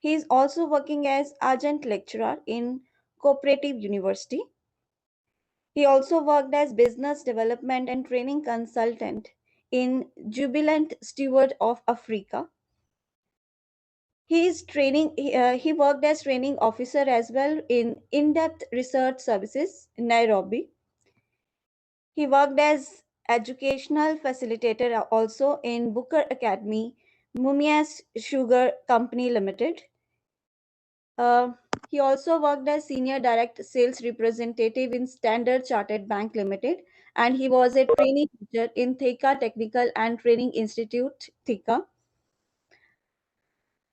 He is also working as adjunct lecturer in Cooperative University. He also worked as business development and training consultant in Jubilant Steward of Africa. He worked as training officer as well in in-depth research services in Nairobi. He worked as educational facilitator also in Booker Academy, Mumias Sugar Company Limited. He also worked as senior direct sales representative in Standard Chartered Bank Limited, and he was a training teacher in Theka Technical and Training Institute, Theka.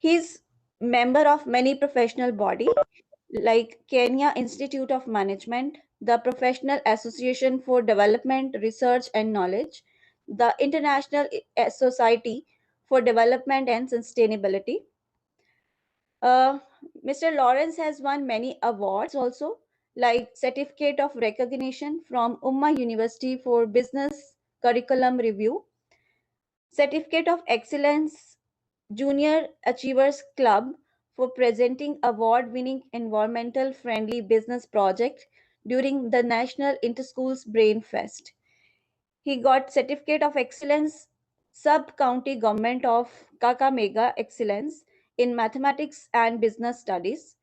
He's member of many professional body like Kenya Institute of Management, the Professional Association for Development, Research and Knowledge, the International Society for Development and Sustainability. Uh, Mr. Lawrence has won many awards also, like Certificate of Recognition from Umma University for Business Curriculum Review, Certificate of Excellence Junior Achievers Club for presenting award-winning environmental-friendly business project during the National Interschools Brain Fest. He got Certificate of Excellence Sub-County Government of Kakamega Excellence in Mathematics and Business Studies.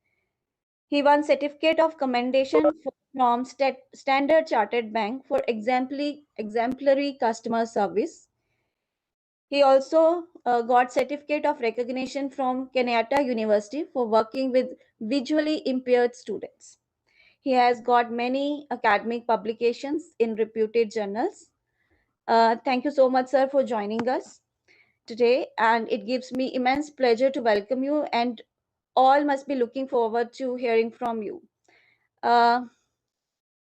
He won Certificate of Commendation from Standard Chartered Bank for exemplary customer service. He also got Certificate of Recognition from Kenyatta University for working with visually impaired students. He has got many academic publications in reputed journals. Thank you so much, sir, for joining us today. And it gives me immense pleasure to welcome you, and all must be looking forward to hearing from you. Uh,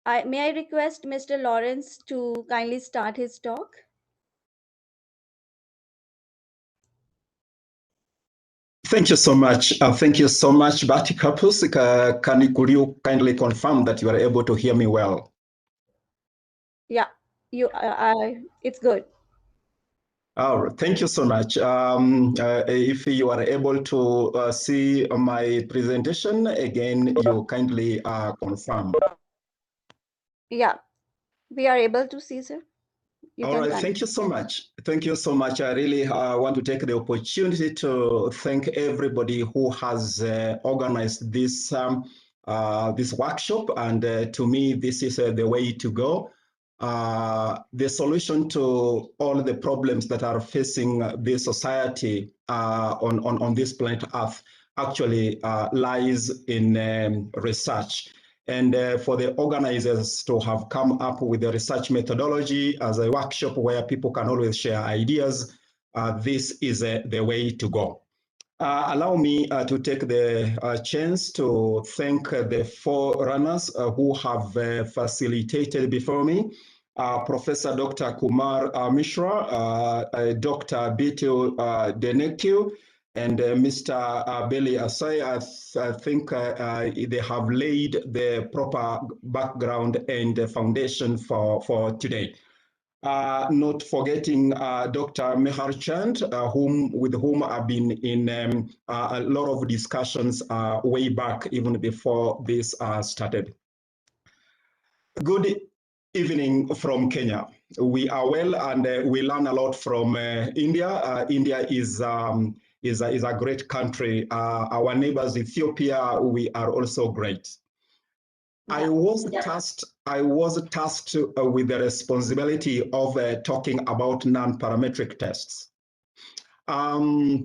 may I request Mr. Lawrence to kindly start his talk? Thank you so much. Thank you so much, Bati Kapus. Could you kindly confirm that you are able to hear me well? Yeah, it's good. All right, thank you so much. If you are able to see my presentation, again, you kindly confirm. Yeah, we are able to see, sir. All right, thank you so much. Thank you so much. I really want to take the opportunity to thank everybody who has organized this this workshop, and to me, this is the way to go. The solution to all the problems that are facing the society on this planet Earth actually lies in research. And for the organizers to have come up with a research methodology as a workshop where people can always share ideas, this is the way to go. Allow me to take the chance to thank the forerunners who have facilitated before me. Professor Dr. Kumar Mishra, Dr. Bitu Denekyu, and Mr. Beli Asai. I think they have laid the proper background and foundation for today. Not forgetting Dr. Mehar Chand, with whom I've been in a lot of discussions way back, even before this started. Good evening from Kenya. We are well, and we learn a lot from India. India is a great country. Our neighbors, Ethiopia, we are also great. Yeah. I was tasked with the responsibility of talking about non-parametric tests. The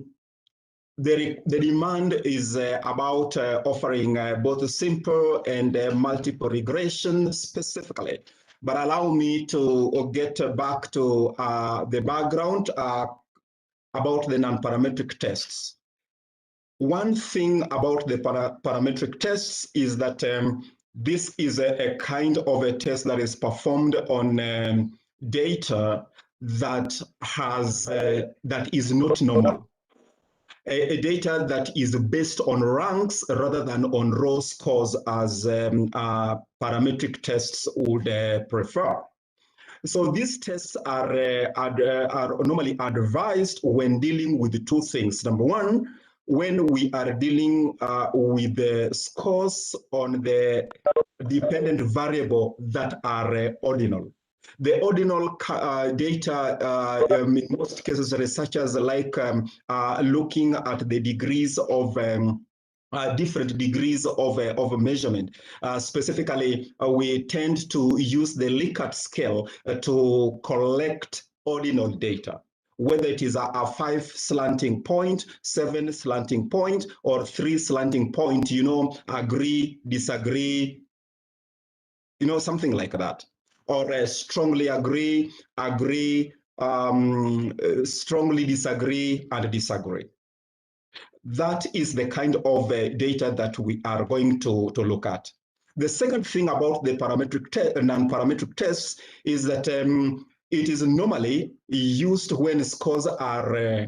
demand is about offering both simple and multiple regression specifically. But allow me to get back to the background about the non-parametric tests. One thing about the parametric tests is that this is a kind of a test that is performed on data that is not normal. A data that is based on ranks rather than on raw scores, as parametric tests would prefer. So these tests are normally advised when dealing with two things. Number one, when we are dealing with the scores on the dependent variable that are ordinal. The ordinal data, in most cases, researchers like looking at the degrees of different degrees of measurement. Specifically, we tend to use the Likert scale to collect ordinal data, whether it is a 5 slanting point, 7 slanting point, or 3 slanting point, agree, disagree, something like that. Or strongly agree, strongly disagree, and disagree. That is the kind of data that we are going to look at. The second thing about the non-parametric tests is that it is normally used when scores are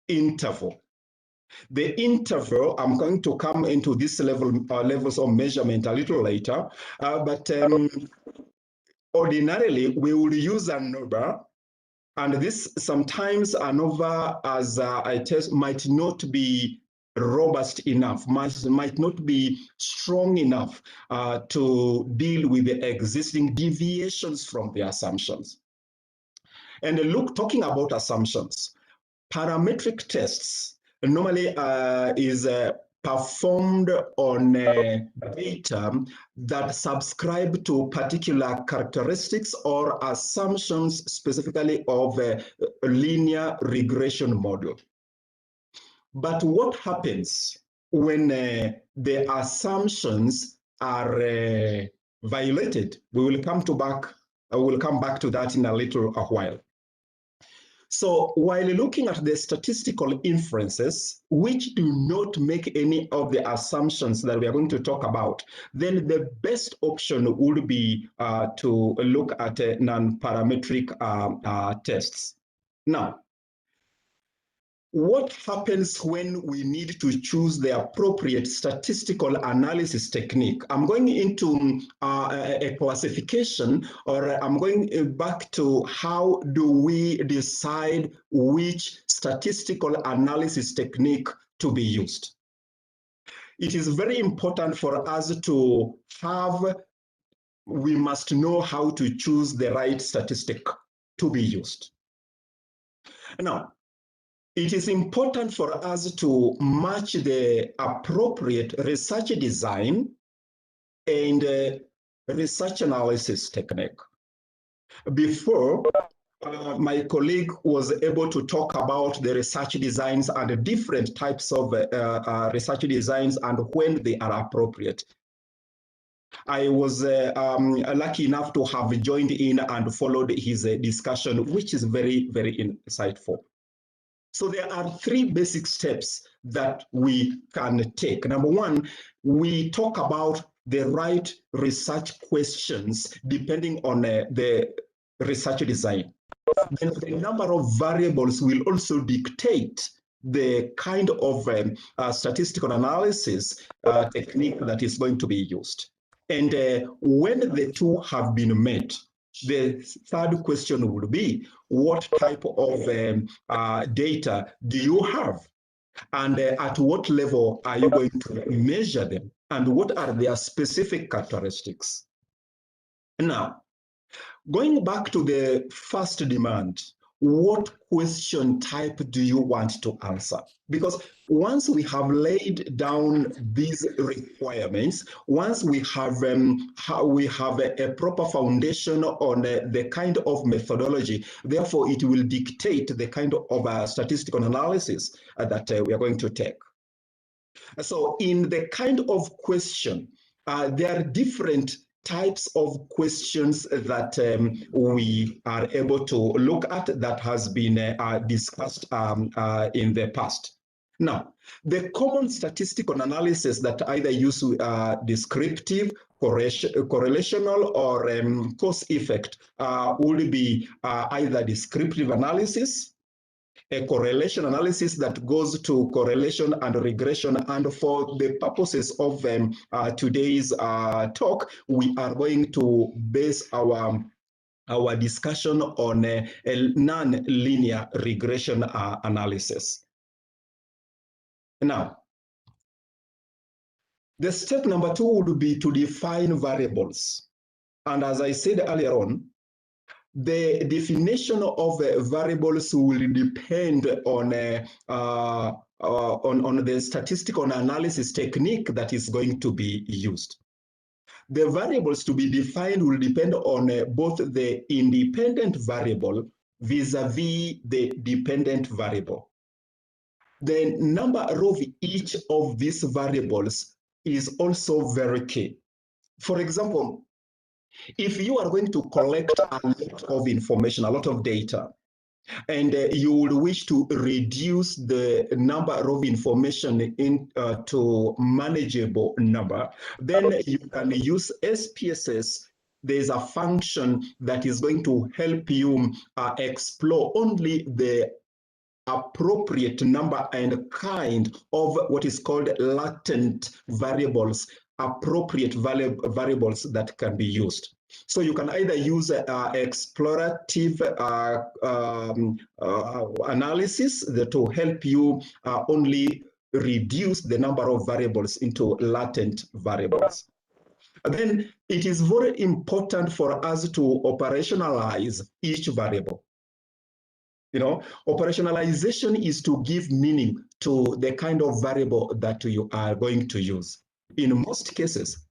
interval. The interval, I'm going to come into this levels of measurement a little later, but ordinarily we would use ANOVA, and this sometimes ANOVA as a test might not be robust enough, might not be strong enough to deal with the existing deviations from the assumptions. And talking about assumptions, parametric tests normally is performed on data that subscribe to particular characteristics or assumptions, specifically of a linear regression model. But what happens when the assumptions are violated? We will come back to that in a little while. So while looking at the statistical inferences, which do not make any of the assumptions that we are going to talk about, then the best option would be to look at non-parametric tests. Now, what happens when we need to choose the appropriate statistical analysis technique? I'm going into a classification, or I'm going back to how do we decide which statistical analysis technique to be used. It is very important for us to we must know how to choose the right statistic to be used. Now, it is important for us to match the appropriate research design and research analysis technique. Before, my colleague was able to talk about the research designs and the different types of research designs and when they are appropriate. I was lucky enough to have joined in and followed his discussion, which is very, very insightful. So there are 3 basic steps that we can take. Number 1, we talk about the right research questions depending on the research design. Then the number of variables will also dictate the kind of statistical analysis technique that is going to be used. And when the 2 have been met, the third question would be, what type of data do you have? And at what level are you going to measure them? And what are their specific characteristics? Now, going back to the first demand, what question type do you want to answer? Because once we have laid down these requirements, once we have a proper foundation on the kind of methodology, therefore it will dictate the kind of statistical analysis that we are going to take. So in the kind of question, there are different types of questions that we are able to look at that has been discussed in the past. Now, the common statistical analysis that either use descriptive, correlational, or cause effect would be either descriptive analysis, a correlation analysis that goes to correlation and regression. And for the purposes of today's talk, we are going to base our discussion on a non-linear regression analysis. Now, the step number 2 would be to define variables. And as I said earlier on, the definition of variables will depend on the statistical analysis technique that is going to be used. The variables to be defined will depend on both the independent variable vis-a-vis the dependent variable. The number of each of these variables is also very key. For example, if you are going to collect a lot of information, a lot of data, and you would wish to reduce the number of information to manageable number, then you can use SPSS. There's a function that is going to help you explore only the appropriate number and kind of what is called latent variables, appropriate variables that can be used. So you can either use explorative analysis to help you only reduce the number of variables into latent variables. Then it is very important for us to operationalize each variable. You know, operationalization is to give meaning to the kind of variable that you are going to use. In most cases,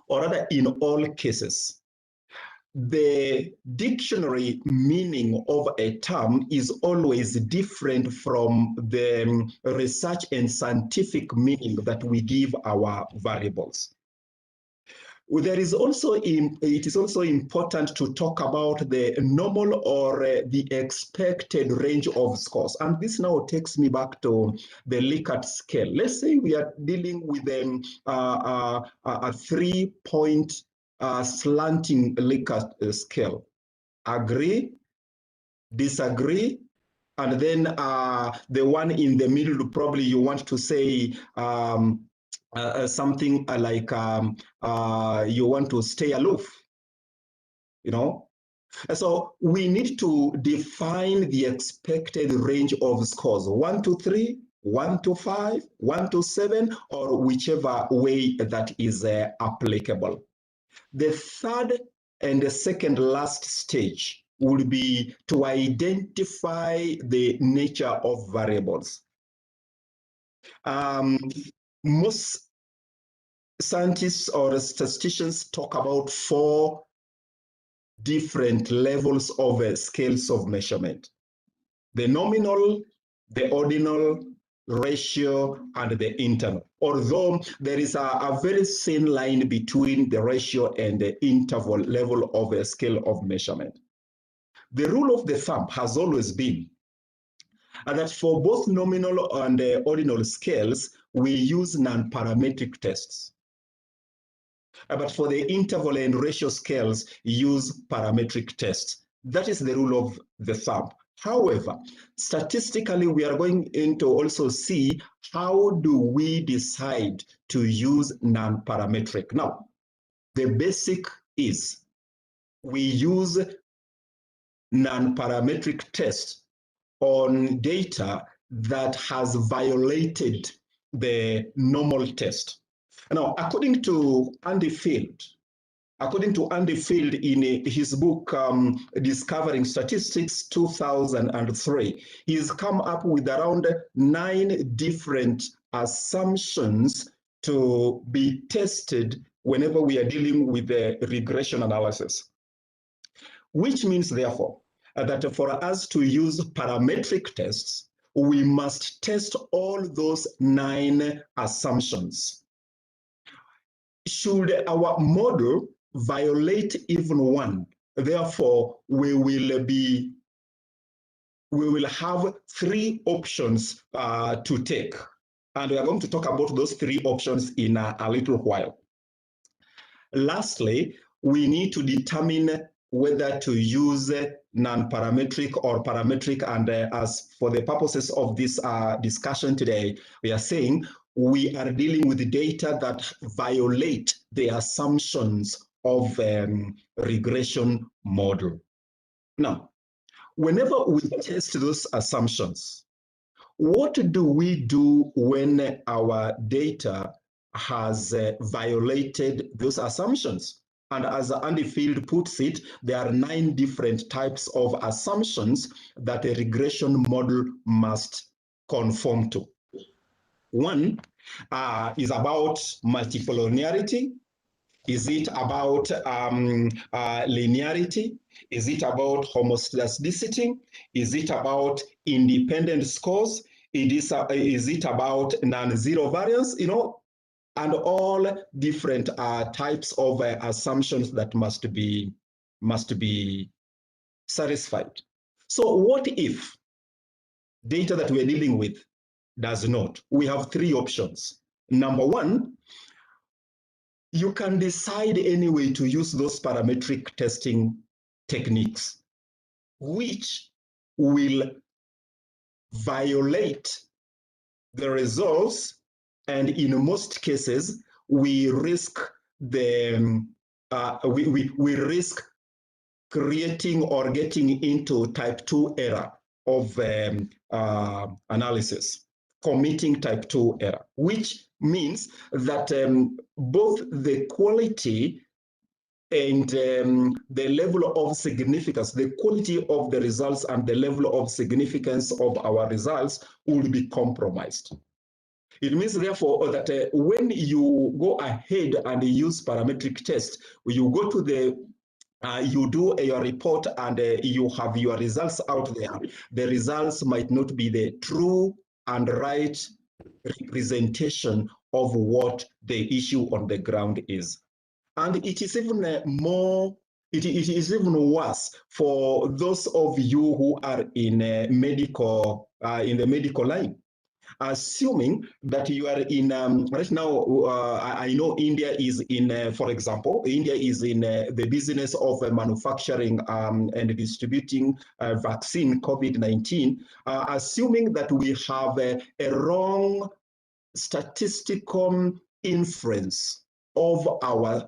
or rather in all cases, the dictionary meaning of a term is always different from the research and scientific meaning that we give our variables. There is also, it is also important to talk about the normal or the expected range of scores. And this now takes me back to the Likert scale. Let's say we are dealing with a 3-point slanting Likert scale. Agree, disagree, and then the one in the middle, probably you want to say something like you want to stay aloof, you know. So we need to define the expected range of scores, 1 to 3, 1 to 5, 1 to 7, or whichever way that is applicable. The third and the second last stage would be to identify the nature of variables. Most scientists or statisticians talk about 4 different levels of scales of measurement: the nominal, the ordinal, ratio, and the interval. Although there is a very thin line between the ratio and the interval level of a scale of measurement. The rule of the thumb has always been that for both nominal and ordinal scales, we use non-parametric tests. But for the interval and ratio scales, use parametric tests. That is the rule of the thumb. However, statistically, we are going to also see how do we decide to use non-parametric. Now, the basic is we use non-parametric tests on data that has violated the normal test. Now, according to Andy Field in his book, Discovering Statistics 2003, he's come up with around 9 different assumptions to be tested whenever we are dealing with the regression analysis. Which means, therefore, that for us to use parametric tests, we must test all those 9 assumptions. Should our model violate even one, therefore we will have 3 options to take, and we are going to talk about those 3 options in a little while. Lastly, we need to determine whether to use non-parametric or parametric, and as for the purposes of this discussion today, we are saying we are dealing with data that violate the assumptions of regression model. Now, whenever we test those assumptions, what do we do when our data has violated those assumptions? And as Andy Field puts it, there are 9 different types of assumptions that a regression model must conform to. One is about multicollinearity. Is it about linearity? Is it about homoscedasticity? Is it about independent scores? Is it about non-zero variance? You know, and all different types of assumptions that must be satisfied. So what if data that we're dealing with does not? We have 3 options. Number 1, you can decide anyway to use those parametric testing techniques, which will violate the results, and in most cases, we risk the we risk creating or getting into type 2 error of analysis, committing type 2 error, which means that both the quality and the level of significance, the quality of the results and the level of significance of our results will be compromised. It means, therefore, that when you go ahead and use parametric test, you go to the you do your report and you have your results out there. The results might not be the true and right representation of what the issue on the ground is. And it is even more, it is even worse for those of you who are in medical, in the medical line. Assuming that you are in, right now, I know India is in, for example, India is in the business of manufacturing and distributing vaccine COVID-19, assuming that we have a wrong statistical inference of our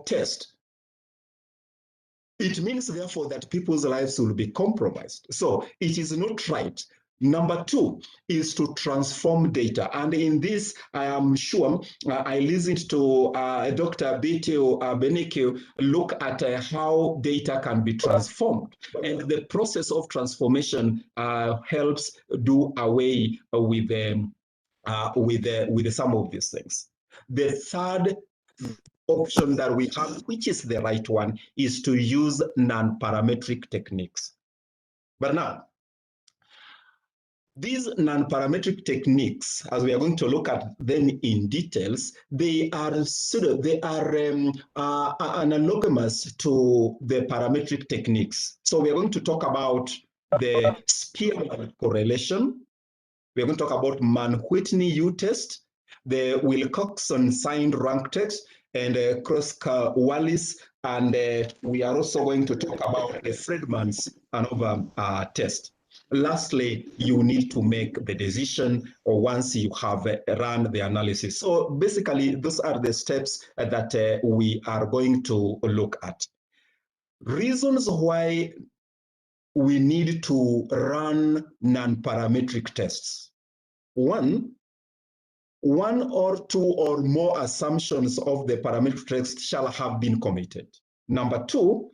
test. It means, therefore, that people's lives will be compromised. So it is not right. Number 2 is to transform data. And in this, I am sure I listened to Dr. Betel Beneke look at how data can be transformed. And the process of transformation helps do away with some of these things. The third option that we have, which is the right one, is to use non-parametric techniques. But now, these non-parametric techniques, as we are going to look at them in details, they are analogous to the parametric techniques. So we are going to talk about the Spearman correlation. We are going to talk about Mann-Whitney U-test, the Wilcoxon-signed rank test, and Kroskal-Wallis, and we are also going to talk about the Fredman's Anova test. Lastly, you need to make the decision once you have run the analysis. So basically, those are the steps that we are going to look at. Reasons why we need to run non-parametric tests. One or 2 or more assumptions of the parametric test shall have been committed. Number 2,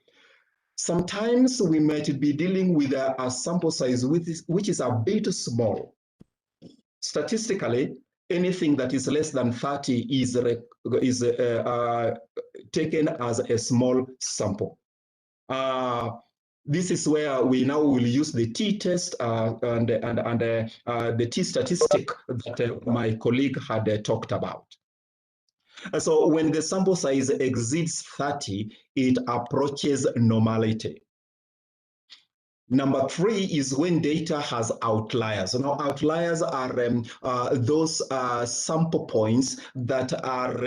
sometimes we might be dealing with a sample size which is a bit small. Statistically, anything that is less than 30 is taken as a small sample. This is where we now will use the t-test and the t-statistic that my colleague had talked about. So when the sample size exceeds 30, it approaches normality. Number 3 is when data has outliers. Now, outliers are those sample points that are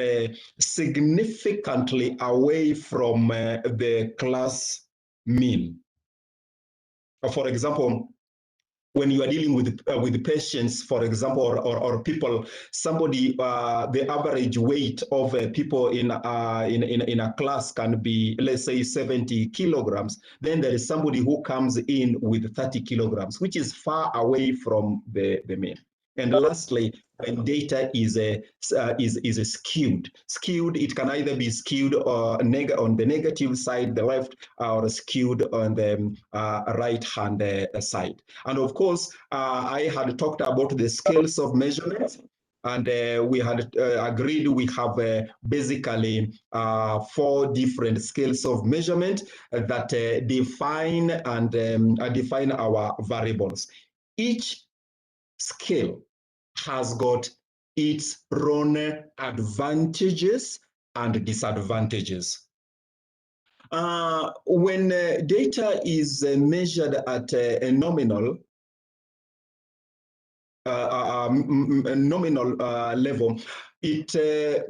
significantly away from the class mean. For example, when you are dealing with patients, for example, or people, somebody, the average weight of people in a class can be, let's say, 70 kilograms. Then there is somebody who comes in with 30 kilograms, which is far away from the mean. And lastly, when data is skewed, it can either be skewed on the negative side, the left, or skewed on the right hand side. And of course, I had talked about the scales of measurement. And we had agreed we have basically 4 different scales of measurement that define our variables. Each scale has got its own advantages and disadvantages. When data is measured at a nominal level, it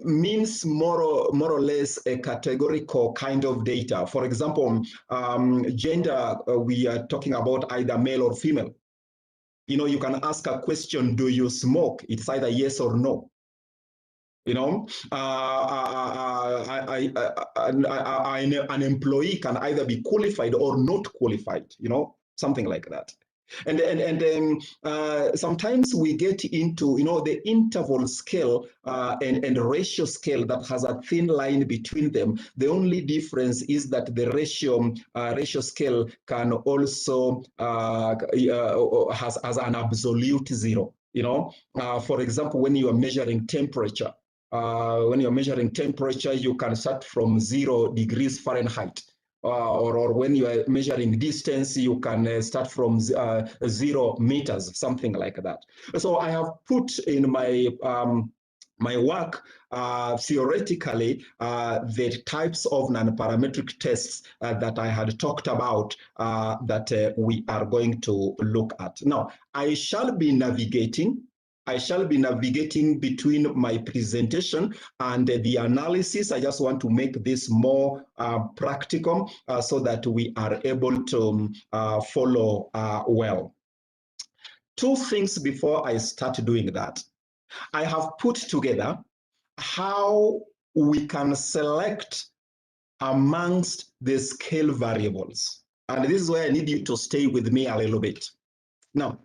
means more or less a categorical kind of data. For example, gender, we are talking about either male or female. You know, you can ask a question, do you smoke? It's either yes or no. You know, an employee can either be qualified or not qualified, you know, something like that. And sometimes we get into, you know, the interval scale and ratio scale that has a thin line between them. The only difference is that the ratio scale can also has an absolute zero. You know, for example, when you are measuring temperature, you can start from 0 degrees Fahrenheit. Or when you are measuring distance, you can start from 0 meters, something like that. So I have put in my my work theoretically the types of non-parametric tests that I had talked about that we are going to look at. Now, I shall be navigating between my presentation and the analysis. I just want to make this more practical so that we are able to follow well. 2 things before I start doing that. I have put together how we can select amongst the scale variables. And this is where I need you to stay with me a little bit. Now,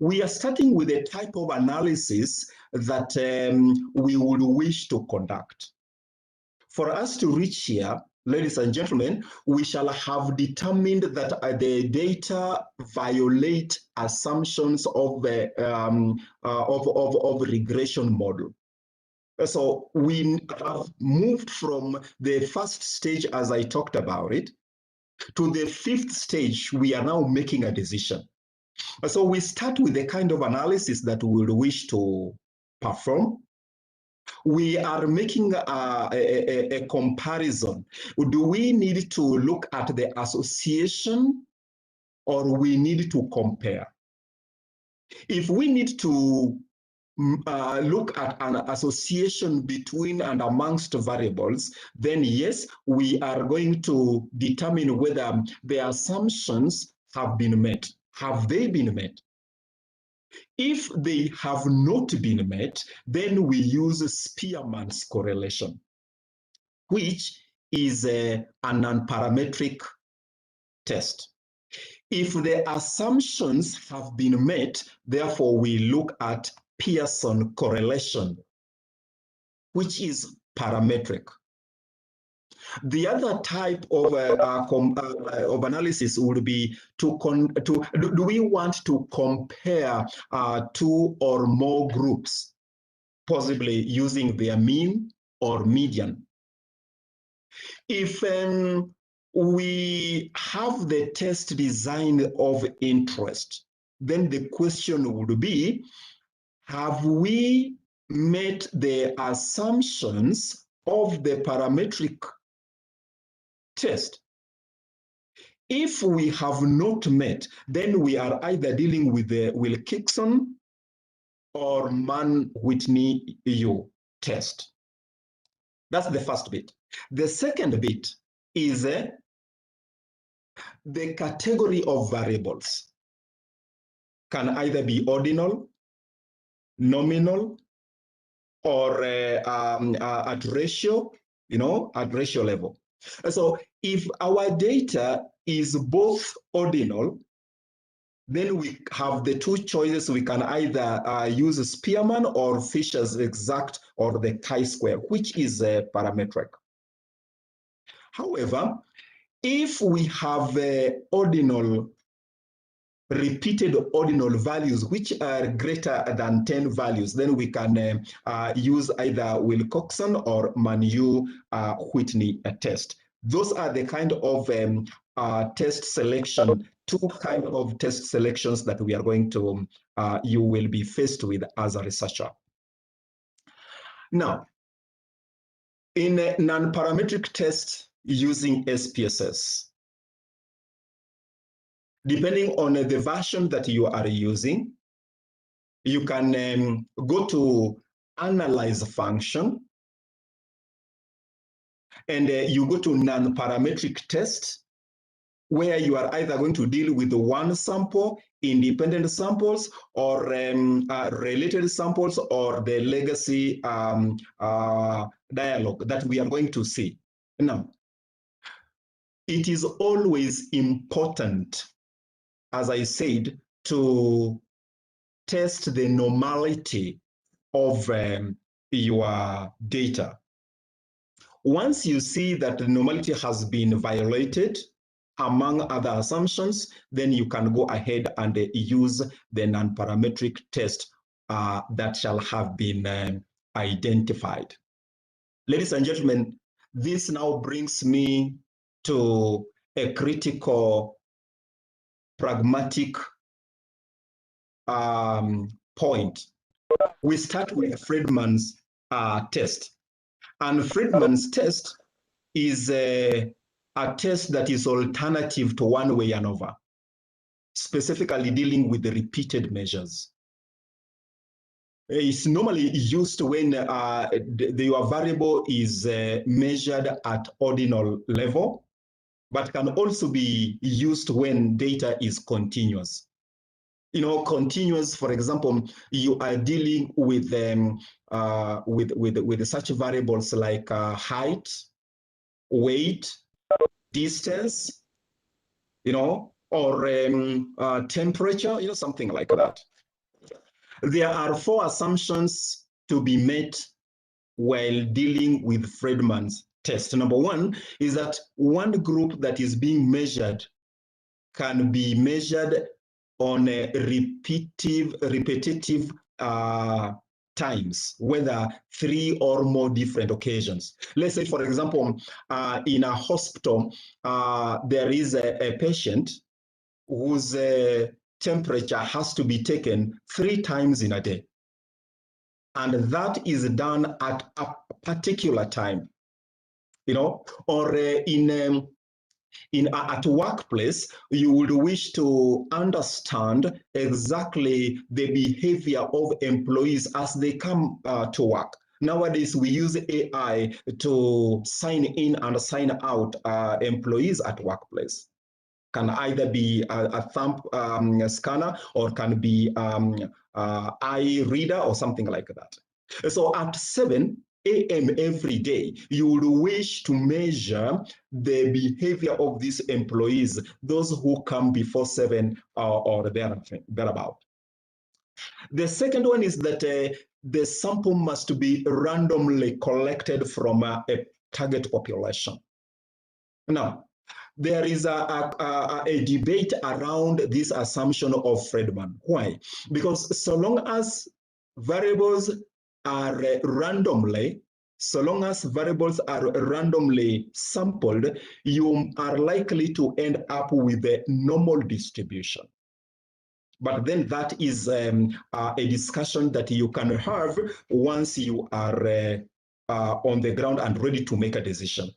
we are starting with a type of analysis that we would wish to conduct. For us to reach here, ladies and gentlemen, we shall have determined that the data violate assumptions of the regression model. So we have moved from the first stage, as I talked about it, to the 5th stage. We are now making a decision. So we start with the kind of analysis that we wish to perform. We are making a comparison. Do we need to look at the association or we need to compare? If we need to look at an association between and amongst variables, then yes, we are going to determine whether the assumptions have been met. Have they been met? If they have not been met, then we use Spearman's correlation, which is a non-parametric test. If the assumptions have been met, therefore we look at Pearson correlation, which is parametric. The other type of analysis would be do we want to compare 2 or more groups, possibly using their mean or median? If we have the test design of interest, then the question would be, have we met the assumptions of the parametric test? If we have not met, then we are either dealing with the Wilkinson or Mann-Whitney test. That's the first bit. The second bit is the category of variables. can either be ordinal, nominal, or at ratio, at ratio level. So if our data is both ordinal, then we have the two choices. We can either use Spearman or Fisher's exact or the chi-square, which is parametric. However, if we have ordinal, repeated ordinal values which are greater than 10 values, then we can use either Wilcoxon or Manu-Whitney test. Those are the kind of test selection, two kind of test selections that we are going to, you will be faced with as a researcher. Now, in a non-parametric test using SPSS, depending on the version that you are using, you can go to analyze function, and you go to non-parametric test, where you are either going to deal with one sample, independent samples, or related samples, or the legacy dialogue that we are going to see. Now, it is always important, as I said, to test the normality of your data. Once you see that the normality has been violated, among other assumptions, then you can go ahead and use the non-parametric test that shall have been identified. Ladies and gentlemen, this now brings me to a critical, pragmatic point. We start with Fredman's test. And Fredman's test is a test that is alternative to one-way ANOVA, specifically dealing with the repeated measures. It's normally used when your variable is measured at ordinal level, but can also be used when data is continuous. Continuous, for example, you are dealing with such variables like height, weight, distance, or temperature, something like that. There are 4 assumptions to be met while dealing with Fredman's test. Number 1 is that one group that is being measured can be measured on a repetitive times, whether 3 or more different occasions. Let's say, for example, in a hospital, there is a patient whose temperature has to be taken 3 times in a day. And that is done at a particular time, or at workplace, you would wish to understand exactly the behavior of employees as they come to work. Nowadays, we use AI to sign in and sign out employees at workplace. Can either be a thumb scanner, or can be eye reader, or something like that. So at 7 a.m. every day, you would wish to measure the behavior of these employees, those who come before 7 or thereabout. The second one is that the sample must be randomly collected from a target population. Now, there is a debate around this assumption of Fredman. Why? Because so long as variables are randomly sampled, you are likely to end up with a normal distribution. But then that is a discussion that you can have once you are on the ground and ready to make a decision.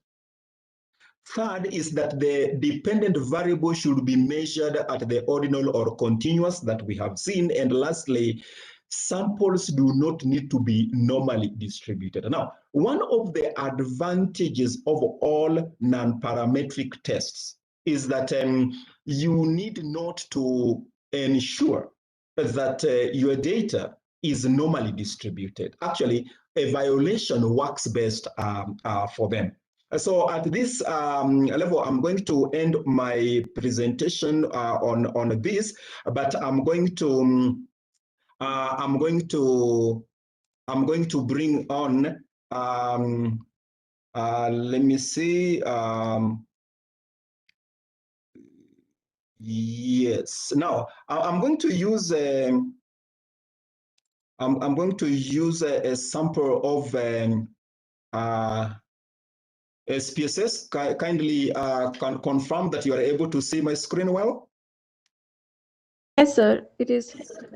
Third is that the dependent variable should be measured at the ordinal or continuous that we have seen. And lastly, samples do not need to be normally distributed. Now, one of the advantages of all non-parametric tests is that you need not to ensure that your data is normally distributed. Actually, a violation works best for them. So at this level, I'm going to end my presentation on this, but I'm going to bring on let me see. Yes. Now I'm going to use I'm going to use a sample of SPSS. Kindly confirm that you are able to see my screen well. Yes, sir. It is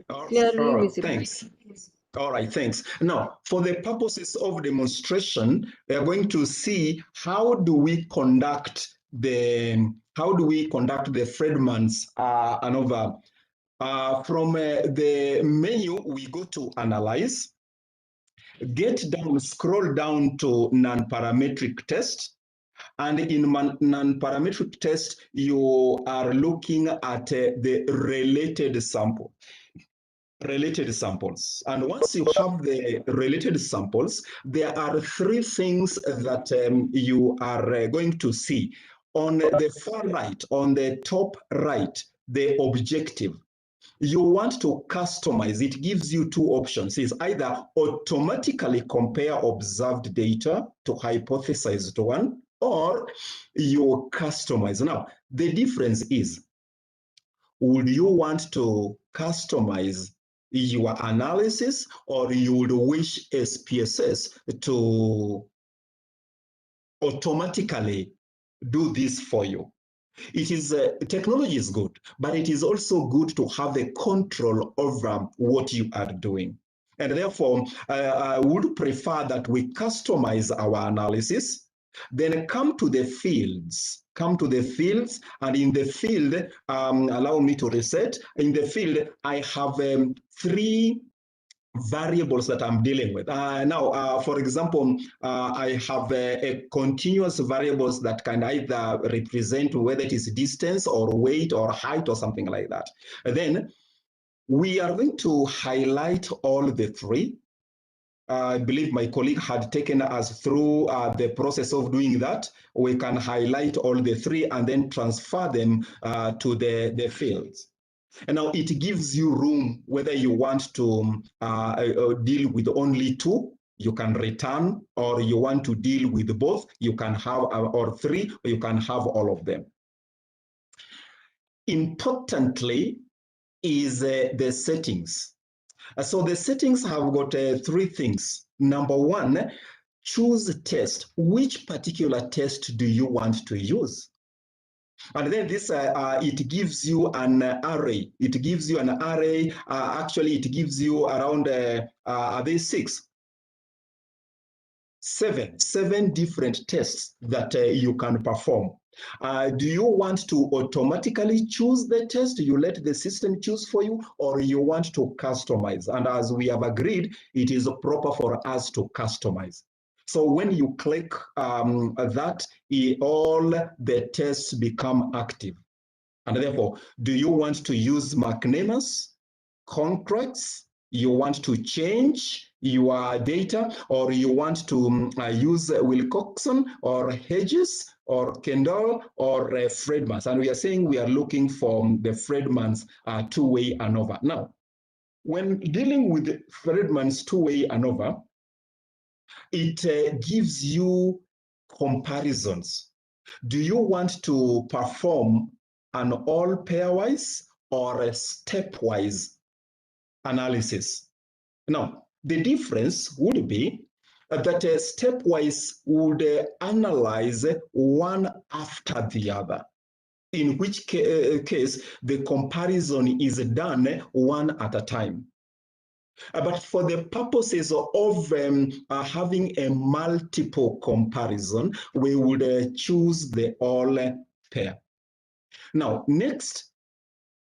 All clearly right, visible. thanks. All right, thanks. Now, for the purposes of demonstration, we are going to see how do we conduct the Fredman's ANOVA. From the menu, we go to Analyze, get down, scroll down to Non-Parametric Test. And in non-parametric test, you are looking at the related samples. And once you have the related samples, there are three things that you are going to see. On the far right, on the top right, the objective. You want to customize. It gives you two options. It's either automatically compare observed data to hypothesized one, or you customize. Now, the difference is, would you want to customize your analysis, or you would wish SPSS to automatically do this for you? It is technology is good, but it is also good to have a control over what you are doing. And therefore, I would prefer that we customize our analysis, then come to the fields. And in the field, allow me to reset. In the field, I have three variables that I'm dealing with. Now, for example, I have a continuous variables that can either represent whether it is distance or weight or height or something like that. And then we are going to highlight all the three. I believe my colleague had taken us through the process of doing that. We can highlight all the three and then transfer them to the fields. And now it gives you room whether you want to deal with only two, you can return, or you want to deal with both, you can have, or three, or you can have all of them. Importantly is the settings. So the settings have got three things. Number one, choose test. Which particular test do you want to use? And then this, it gives you an array. It gives you an array. Actually, it gives you around, are they seven different tests that you can perform. Do you want to automatically choose the test? You let the system choose for you, or you want to customize? And as we have agreed, it is proper for us to customize. So when you click that, all the tests become active. And therefore, do you want to use McNamara, contracts? You want to change your data, or you want to use Wilcoxon or Hedges or Kendall or Fredman's? And we are saying we are looking for the Fredman's two-way ANOVA. Now, when dealing with Fredman's two-way ANOVA, it gives you comparisons. Do you want to perform an all pairwise or a stepwise analysis? Now, the difference would be that a stepwise would analyze one after the other, in which case the comparison is done one at a time. But for the purposes of having a multiple comparison, we would choose the all pair. Now, next,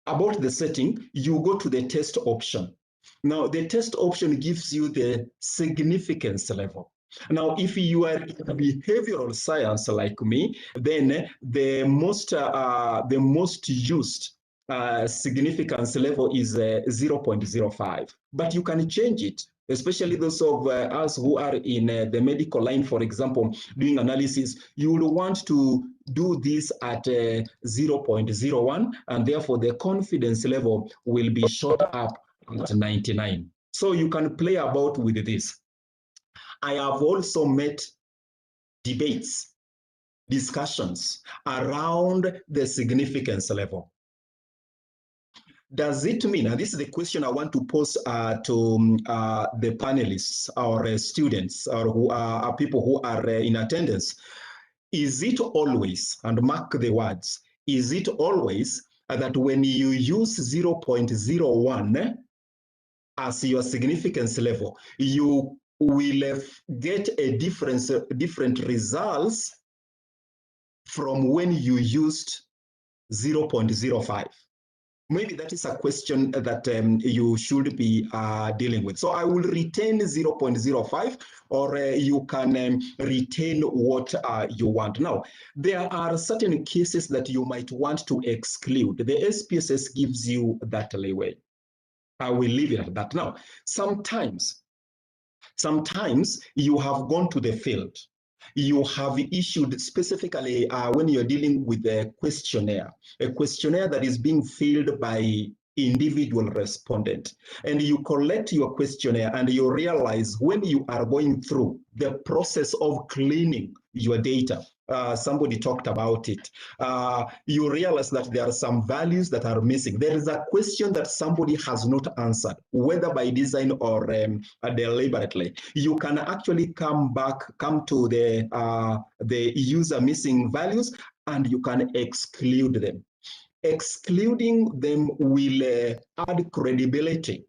about the setting, you go to the test option. Now, the test option gives you the significance level. Now, if you are in behavioral science like me, then the most used significance level is 0.05, but you can change it, especially those of us who are in the medical line, for example, doing analysis. You will want to do this at 0.01, and therefore the confidence level will be shot up at 99. So you can play about with this. I have also met debates, discussions around the significance level. Does it mean, and this is the question I want to pose to the panelists or students or who are people who are in attendance, is it always, and mark the words, is it always that when you use 0.01 as your significance level, you will get a different results from when you used 0.05? Maybe that is a question that you should be dealing with. So I will retain 0.05, or you can retain what you want. Now, there are certain cases that you might want to exclude. The SPSS gives you that leeway. I will leave it at that. Now, sometimes you have gone to the field. You have issued specifically when you're dealing with a questionnaire that is being filled by individual respondent, and you collect your questionnaire and you realize when you are going through the process of cleaning your data, somebody talked about it, you realize that there are some values that are missing. There is a question that somebody has not answered, whether by design or deliberately. You can actually come to the user missing values, and you can exclude them. Excluding them will add credibility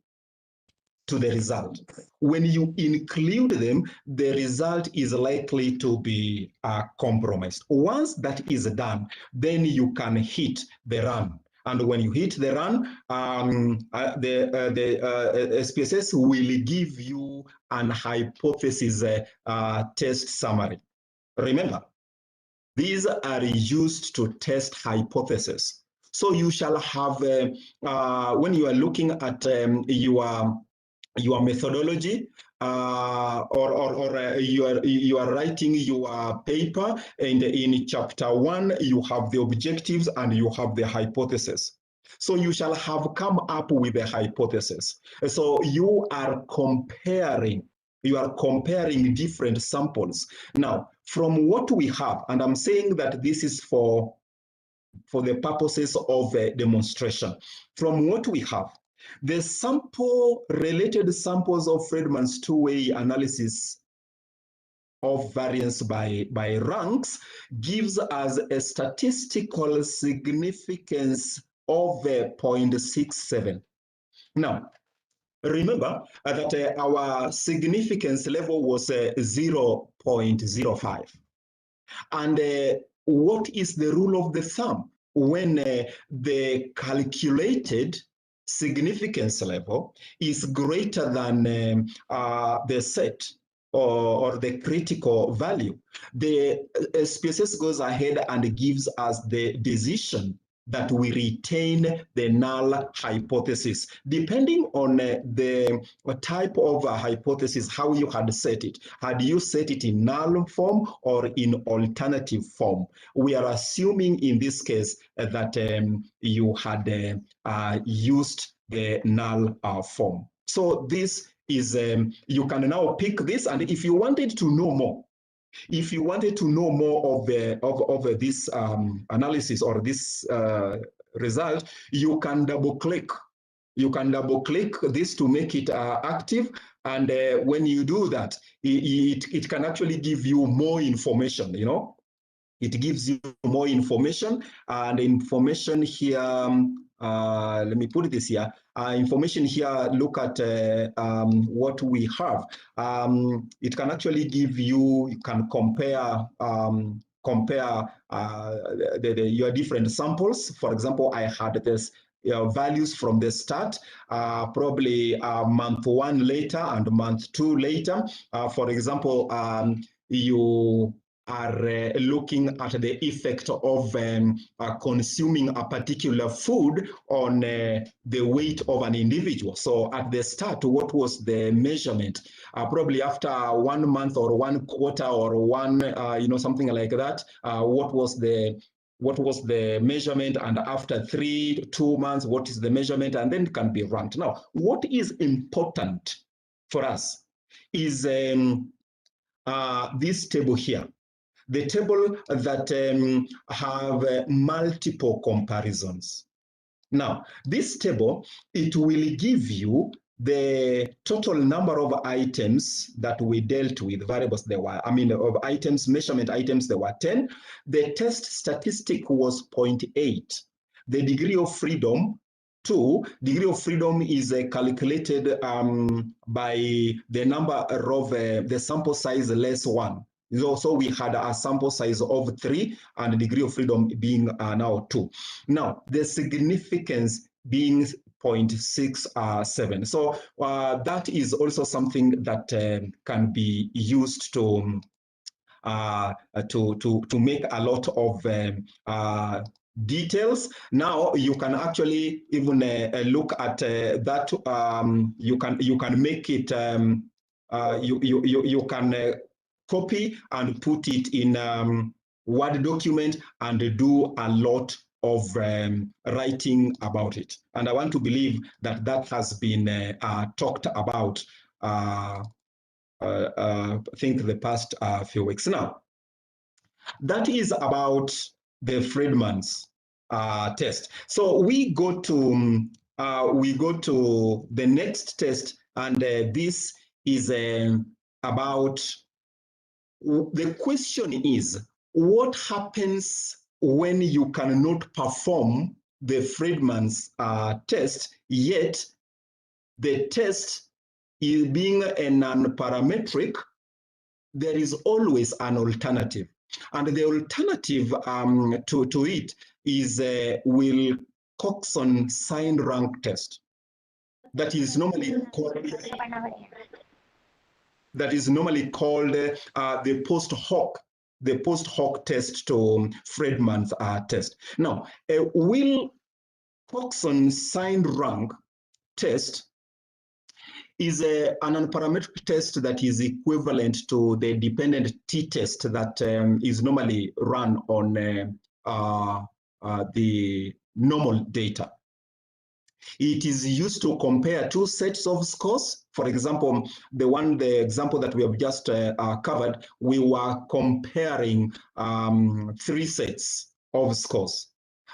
to the result. When you include them, the result is likely to be compromised. Once that is done, then you can hit the run. And when you hit the run, the SPSS will give you an hypothesis test summary. Remember, these are used to test hypotheses. So you shall have, when you are looking at your methodology, or you are writing your paper, and in chapter 1 you have the objectives and you have the hypothesis. So you shall have come up with a hypothesis. So you are comparing different samples. Now, from what we have, and I'm saying that this is for the purposes of demonstration, from what we have, the related samples of Fredman's two-way analysis of variance by ranks gives us a statistical significance of 0.67. Now, remember that our significance level was 0.05. And what is the rule of the thumb when the calculated significance level is greater than the set or the critical value? The SPSS goes ahead and gives us the decision that we retain the null hypothesis, depending on the type of hypothesis, how you had set it. Had you set it in null form or in alternative form? We are assuming in this case that you had used the null form. So this is, you can now pick this, and if you wanted to know more, of this analysis or this result, you can double click. You can double click this to make it active. And when you do that, it can actually give you more information, you know. It gives you more information, and information here, let me put this here. Information here, look at what we have. It can actually give you, you can compare your different samples. For example, I had this values from the start, probably month 1 later and month 2 later. For example, you are looking at the effect of consuming a particular food on the weight of an individual. So at the start, what was the measurement? Probably after 1 month or 1 quarter or one, something like that, what was the measurement, and after 2 months, what is the measurement, and then it can be ranked. Now, what is important for us is this table here. The table that have multiple comparisons. Now, this table, it will give you the total number of items that we dealt with, variables there were, of items, measurement items, there were 10. The test statistic was 0.8. The degree of freedom, 2. Degree of freedom is calculated by the number of the sample size less 1. So we had a sample size of 3 and the degree of freedom being now 2. Now, the significance being 0.67. So that is also something that can be used to make a lot of details. Now you can actually even look at that. You can make it. You can copy and put it in Word document and do a lot of writing about it. And I want to believe that that has been talked about I think the past few weeks. Now, that is about the Fredman's test. So we go to the next test, and this is about, the question is, what happens when you cannot perform the Fredman's test, yet the test is being a non-parametric? There is always an alternative. And the alternative to it is Wilcoxon sign rank test. That is normally called the post hoc test to Fredman's test. Now, a Wilcoxon sign rank test is an unparametric test that is equivalent to the dependent t-test that is normally run on the normal data. It is used to compare two sets of scores. For example, the example that we have just covered, we were comparing 3 sets of scores.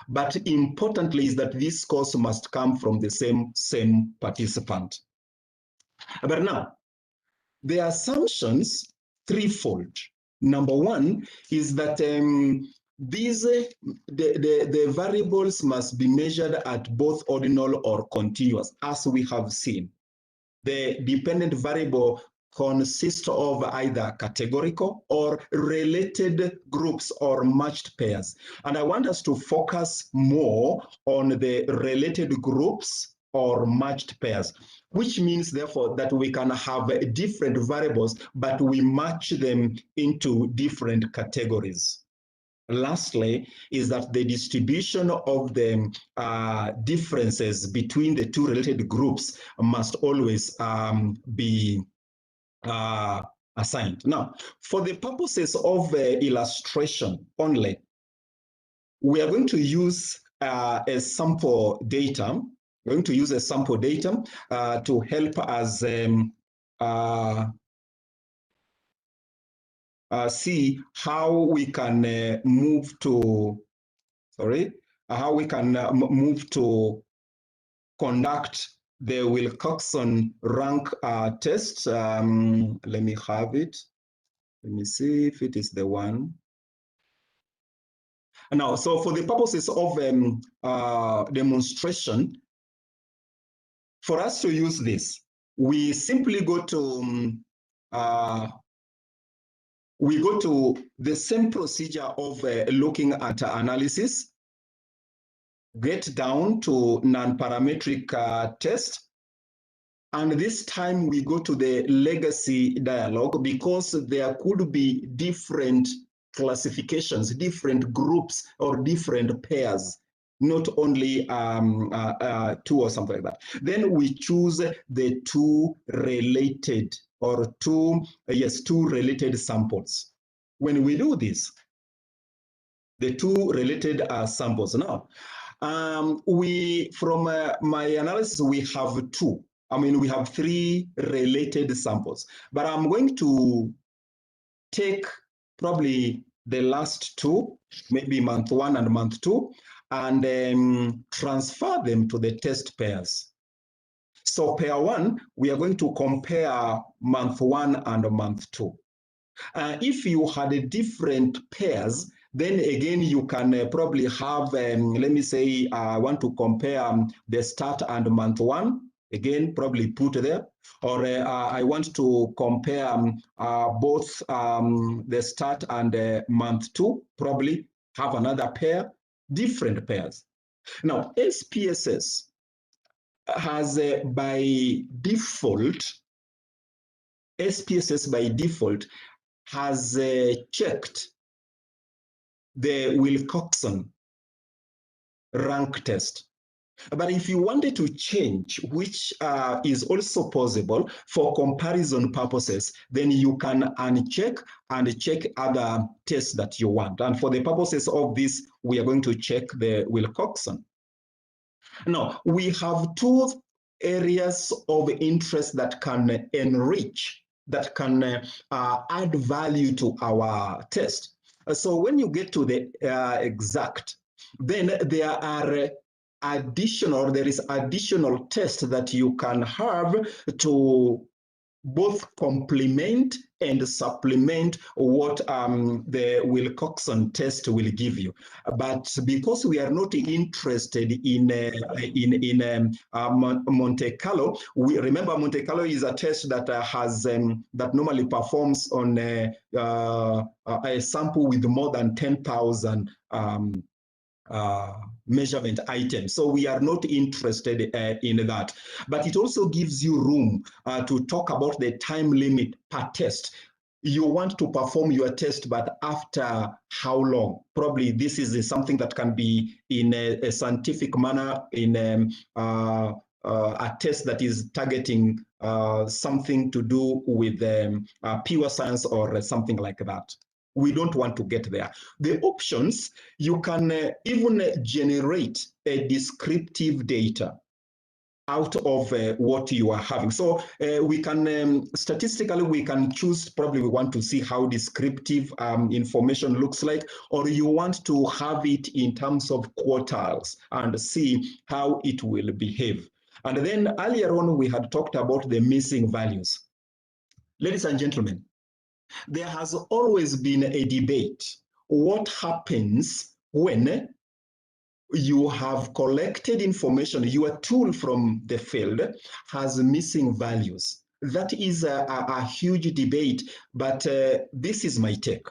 But importantly is that these scores must come from the same participant. But now, the assumptions threefold. Number one is that the variables must be measured at both ordinal or continuous, as we have seen. The dependent variable consists of either categorical or related groups or matched pairs. And I want us to focus more on the related groups or matched pairs, which means therefore that we can have different variables, but we match them into different categories. Lastly, is that the distribution of the differences between the two related groups must always be assigned. Now, for the purposes of illustration only, we are going to use a sample data. We're going to use a sample data to help us see how we can move to conduct the Wilcoxon rank test. Let me have it. Let me see if it is the one. Now, so for the purposes of demonstration, for us to use this, we simply go to the same procedure of looking at analysis, get down to non-parametric test, and this time we go to the legacy dialog, because there could be different classifications, different groups, or different pairs, not only two or something like that. Then we choose the two related or two related samples. When we do this, the two related samples. Now, we from my analysis, we have two. We have three related samples, but I'm going to take probably the last two, maybe month 1 and month 2, and transfer them to the test pairs. So pair 1, we are going to compare month 1 and month 2. If you had different pairs, then again you can probably have, let me say, I want to compare the start and month 1, again, probably put there. Or I want to compare both the start and month 2, probably have another pair, different pairs. Now, SPSS has by default, SPSS by default has checked the Wilcoxon rank test. But if you wanted to change, which is also possible for comparison purposes, then you can uncheck and check other tests that you want. And for the purposes of this, we are going to check the Wilcoxon. Now, we have two areas of interest that can enrich, that can add value to our test. So when you get to the exact, then there is additional test that you can have to both complement and supplement what the Wilcoxon test will give you. But because we are not interested in Monte Carlo, we remember Monte Carlo is a test that has that normally performs on a sample with more than 10,000 measurement items. So we are not interested in that. But it also gives you room to talk about the time limit per test. You want to perform your test, but after how long? Probably this is something that can be in a scientific manner, in a test that is targeting something to do with pure science or something like that. We don't want to get there. The options, you can even generate a descriptive data out of what you are having. So we can, statistically, we can choose, probably we want to see how descriptive information looks like, or you want to have it in terms of quartiles and see how it will behave. And then earlier on, we had talked about the missing values. Ladies and gentlemen, there has always been a debate. What happens when you have collected information, your tool from the field has missing values? That is a huge debate, but this is my take.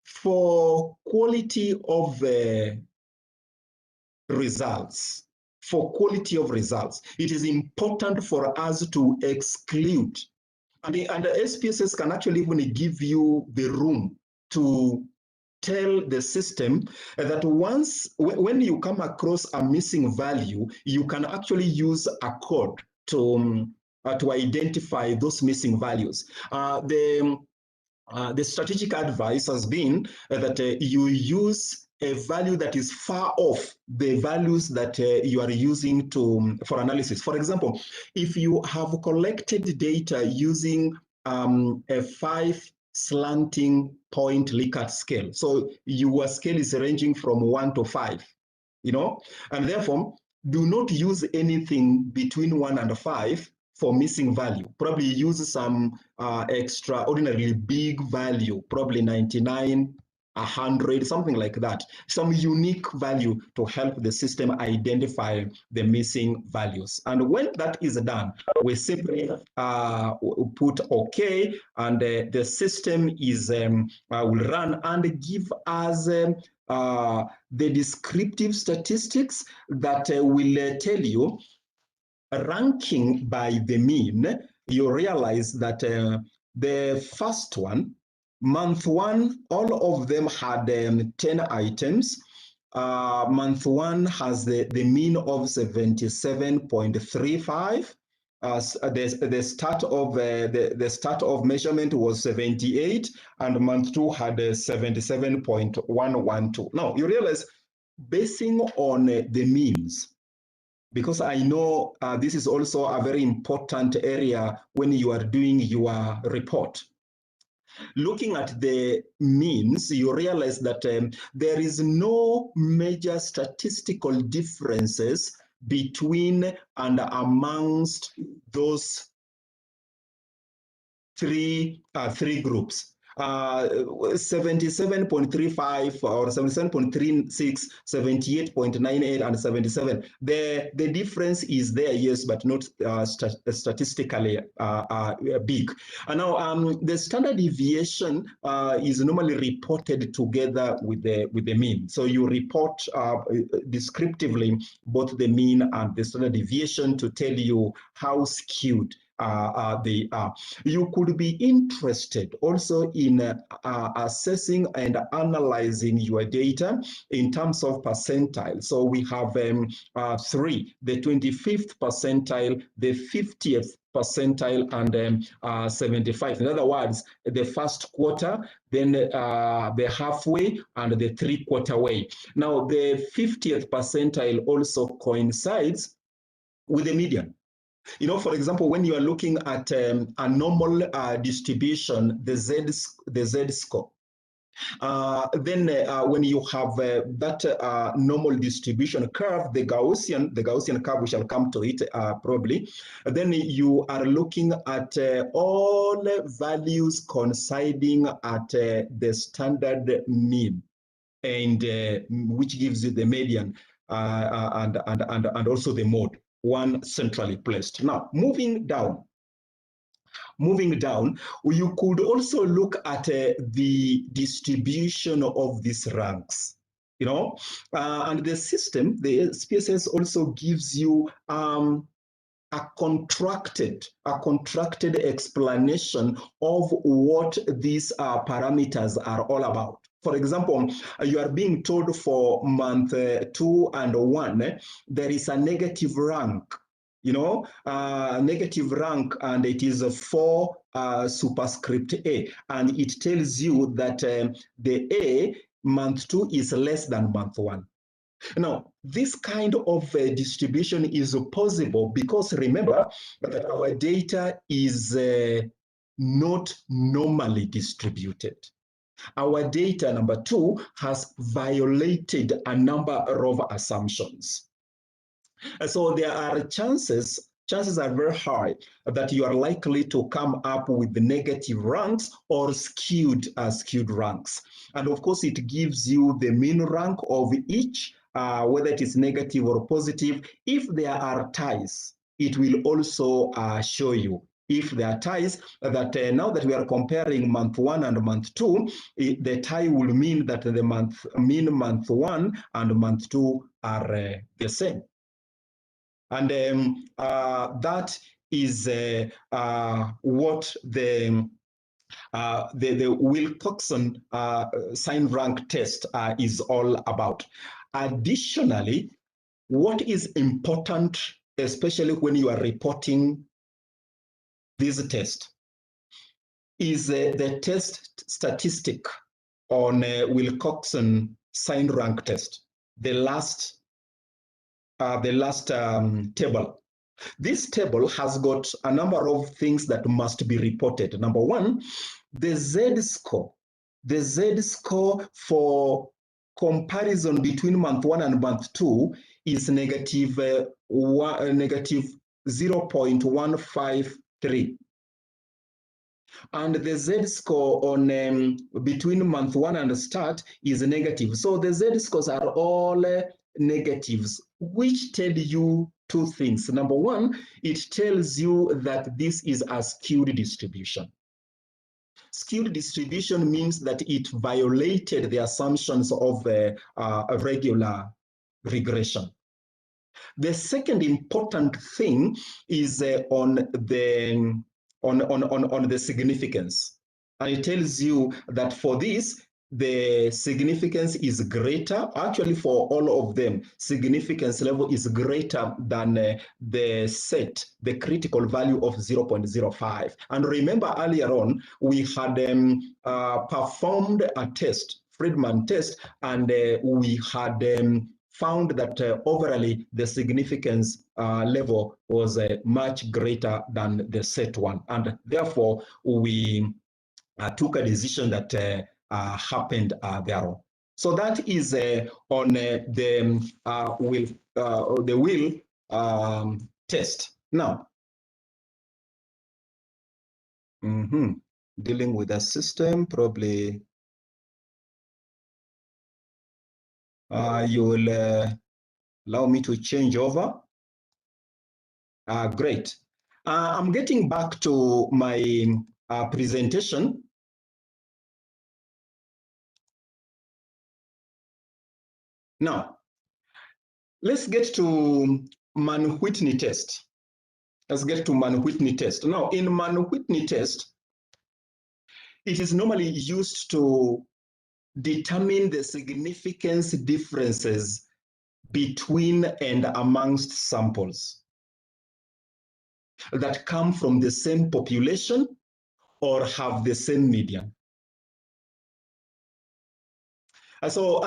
For quality of results, it is important for us to exclude. And the SPSS can actually even give you the room to tell the system that when you come across a missing value, you can actually use a code to identify those missing values. The strategic advice has been that you use a value that is far off the values that you are using for analysis. For example, if you have collected data using a 5 slanting point Likert scale, so your scale is ranging from 1 to 5, and therefore do not use anything between 1 and 5 for missing value. Probably use some extraordinarily big value, probably 99, 100, something like that, some unique value to help the system identify the missing values. And when that is done, we simply put OK, and the system is will run and give us the descriptive statistics that will tell you, ranking by the mean. You realize that the first one, Month one, all of them had 10 items. Month one has the mean of 77.35. The start of measurement was 78, and month two had 77.112. Now you realize, basing on the means, because I know this is also a very important area when you are doing your report. Looking at the means, you realize that there is no major statistical differences between and amongst those three groups. 77.35 or 77.36, 78.98, and 77. The difference is there, yes, but not statistically big. And now the standard deviation is normally reported together with the mean. So you report descriptively both the mean and the standard deviation to tell you how skewed they are. You could be interested also in assessing and analyzing your data in terms of percentile. So we have three: the 25th percentile, the 50th percentile, and 75. In other words, the first quarter, then the halfway, and the three-quarter way. Now, the 50th percentile also coincides with the median. You know, for example, when you are looking at a normal distribution, the Z score, then when you have that normal distribution curve, the Gaussian curve, we shall come to it probably, then you are looking at all values coinciding at the standard mean, and which gives you the median and also the mode, one centrally placed. Now, moving down, you could also look at the distribution of these ranks. You know, and the system, the Spss also gives you a contracted explanation of what these parameters are all about. For example, you are being told for month 2 and 1, there is a negative rank, you know, negative rank, and it is for superscript A, and it tells you that the A month 2 is less than month 1. Now, this kind of distribution is possible because remember that our data is not normally distributed. Our data, number 2, has violated a number of assumptions. So there are chances are very high that you are likely to come up with negative ranks or skewed ranks. And of course, it gives you the mean rank of each, whether it is negative or positive. If there are ties, it will also show you. If there are ties, that now that we are comparing month 1 and month 2, the tie will mean that the mean month 1 and month 2 are the same. And that is what the Wilcoxon sign rank test is all about. Additionally, what is important, especially when you are reporting this test, is the test statistic on Wilcoxon sign rank test, the last table. This table has got a number of things that must be reported. Number 1, the Z score. The Z score for comparison between month 1 and month 2 is negative 0.153. And the Z score on between month 1 and start is negative. So the Z scores are all negatives, which tell you two things. Number 1, it tells you that this is a skewed distribution. Skewed distribution means that it violated the assumptions of a regular regression. The second important thing is on the significance. And it tells you that for this, the significance is greater. Actually, for all of them, significance level is greater than the set, the critical value of 0.05. And remember earlier on, we had performed a test, Fredman test, and we had found that overall the significance level was much greater than the set one. And therefore, we took a decision that happened thereon. So that is on the will test. Now, dealing with a system, probably you will allow me to change over. Great. I'm getting back to my presentation. Now, let's get to Mann-Whitney test. Let's get to Mann-Whitney test. Now, in Mann-Whitney test, it is normally used to determine the significance differences between and amongst samples that come from the same population or have the same median. So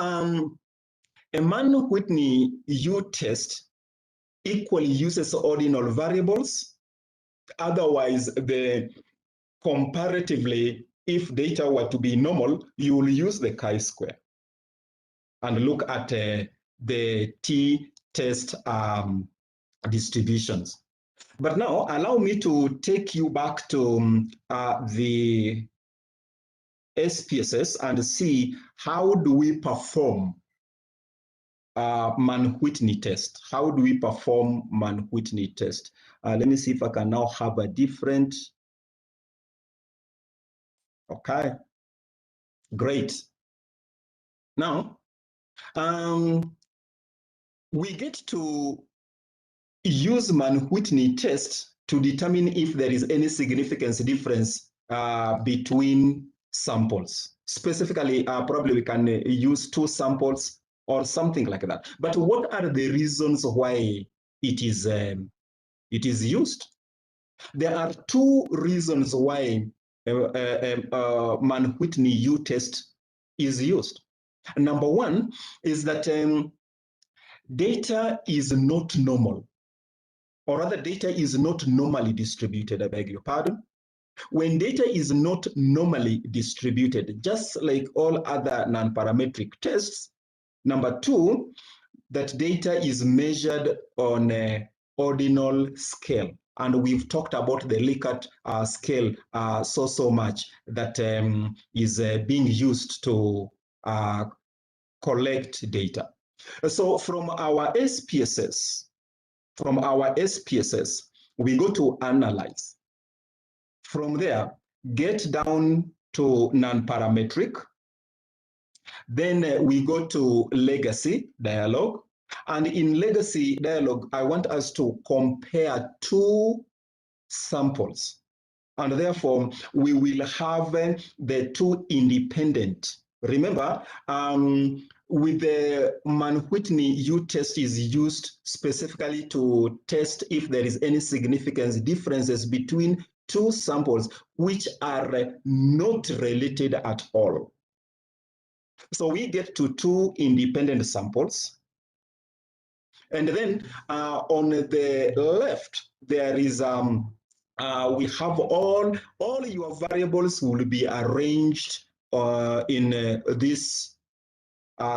a Mann-Whitney U-test equally uses ordinal variables. Otherwise, comparatively, if data were to be normal, you will use the chi-square and look at the t-test distributions. But now, allow me to take you back to the SPSS and see how do we perform Mann-Whitney test. How do we perform Mann-Whitney test? Let me see if I can now have a different. Okay, great. Now, we get to use Mann-Whitney test to determine if there is any significance difference between samples. Specifically, probably we can use 2 samples or something like that. But what are the reasons why it is used? There are 2 reasons why Mann-Whitney U-test is used. Number 1 is that data is not normal, or rather data is not normally distributed, I beg your pardon. When data is not normally distributed, just like all other non-parametric tests, number 2, that data is measured on an ordinal scale. And we've talked about the Likert scale so much that is being used to collect data. So from our SPSS, we go to analyze. From there, get down to non-parametric. Then we go to legacy dialog. And in legacy dialog, I want us to compare 2 samples. And therefore, we will have the 2 independent. Remember, with the Mann-Whitney U-test is used specifically to test if there is any significance differences between 2 samples which are not related at all. So we get to 2 independent samples. And then on the left, there is we have all your variables will be arranged in this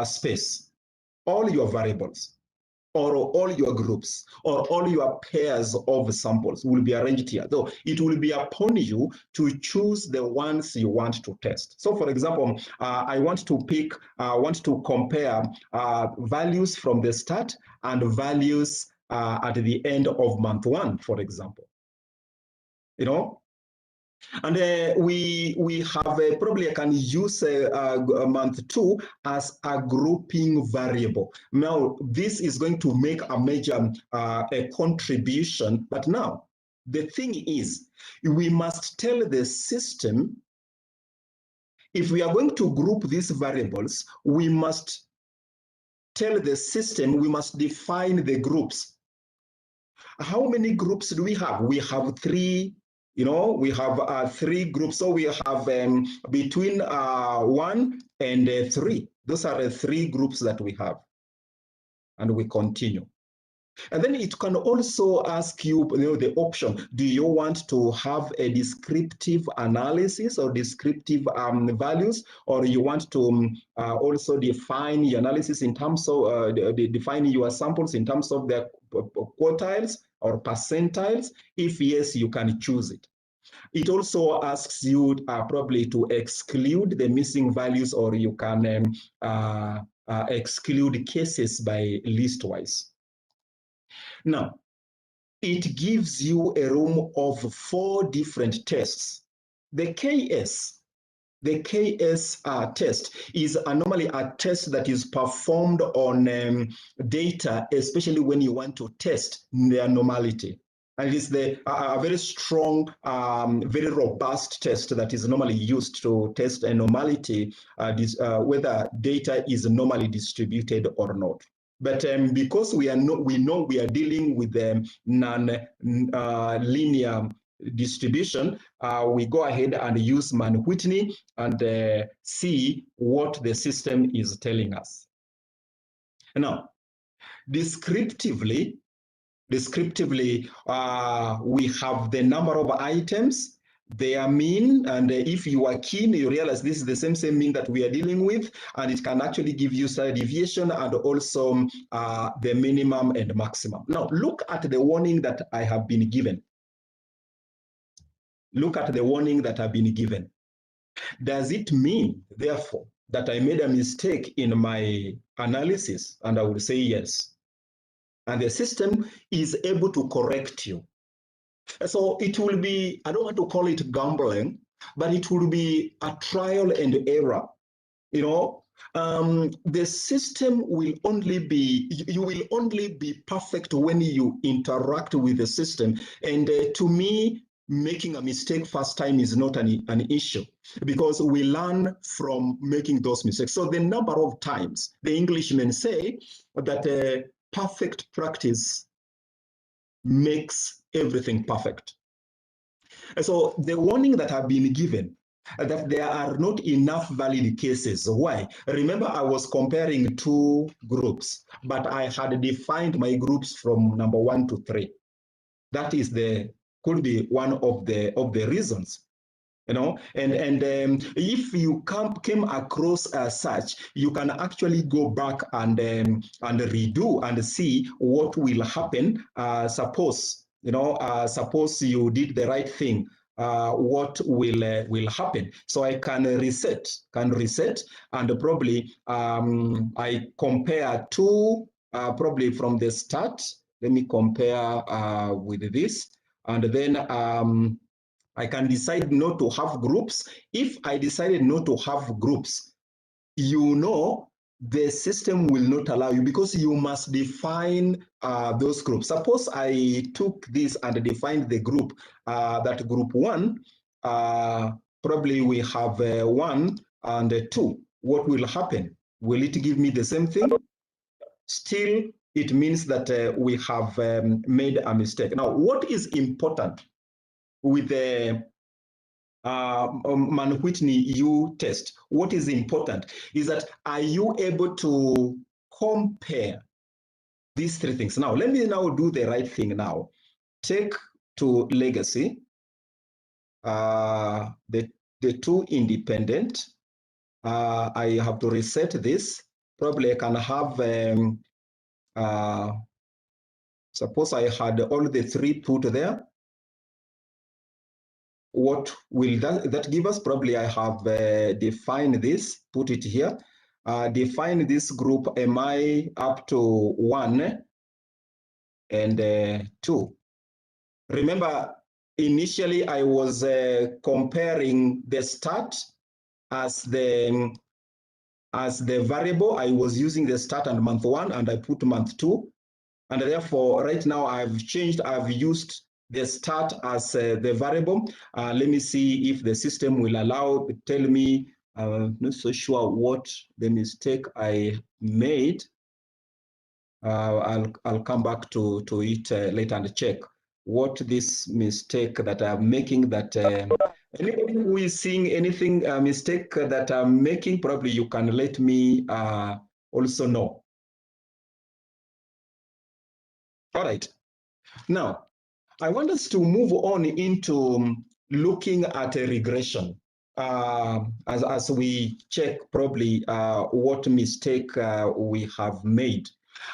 space. All your variables, or all your groups, or all your pairs of samples will be arranged here. So it will be upon you to choose the ones you want to test. So for example, I want to compare values from the start and values at the end of month 1, for example. You know, and we have probably I can use month 2 as a grouping variable. Now this is going to make a major a contribution. But now the thing is, we must tell the system if we are going to group these variables, we must tell the system, we must define the groups. How many groups do we have? We have three, we have three groups. So we have between 1 and 3. Those are the three groups that we have. And we continue. And then it can also ask you, the option, do you want to have a descriptive analysis or descriptive values, or you want to also define your analysis in terms of, define your samples in terms of their quartiles or percentiles? If yes, you can choose it. It also asks you probably to exclude the missing values, or you can exclude cases by listwise. Now, it gives you a room of 4 different tests. The KS test is normally a test that is performed on data, especially when you want to test their normality. And it is a very strong, very robust test that is normally used to test a normality, whether data is normally distributed or not. But because we know we are dealing with non-linear distribution, we go ahead and use Mann-Whitney and see what the system is telling us. Now, descriptively, we have the number of items, their mean, and if you are keen, you realize this is the same mean that we are dealing with, and it can actually give you standard deviation and also the minimum and maximum. Now, look at the warning that I have been given. Look at the warning that I've been given. Does it mean, therefore, that I made a mistake in my analysis? And I would say yes. And the system is able to correct you. So it will be, I don't want to call it gambling, but it will be a trial and error. The system will only be, you will only be perfect when you interact with the system. And to me, making a mistake first time is not an issue, because we learn from making those mistakes. So the number of times, the Englishmen say that perfect practice makes everything perfect. So the warning that I've been given, that there are not enough valid cases. Why? Remember, I was comparing 2 groups, but I had defined my groups from number 1 to 3. That is could be one of the reasons. And if you came across such, you can actually go back and redo and see what will happen. Suppose you did the right thing. What will happen? So I can reset, and probably I compare 2 probably from the start. Let me compare with this, and then I can decide not to have groups. If I decided not to have groups, the system will not allow you, because you must define those groups. Suppose I took this and defined the group, that group 1, probably we have 1 and 2. What will happen? Will it give me the same thing? Still, it means that we have made a mistake. Now, what is important with the Mann-Whitney U test? What is important is that, are you able to compare these 3 things? Now, let me now do the right thing now. Take to legacy, the 2 independent. I have to reset this. Probably I can have, suppose I had all the 3 put there. What will that give us? Probably I have defined this, put it here, define this group, am I up to 1 and 2? Remember, initially I was comparing the start as the variable. I was using the start and month 1, and I put month 2. And therefore, right now I've changed, I've used the start as the variable. Let me see if the system will tell me I'm not so sure what the mistake I made. I'll come back to it later and check what this mistake that I'm making. That anybody who is seeing anything mistake that I'm making, probably you can let me also know. All right. Now, I want us to move on into looking at a regression as we check probably what mistake we have made.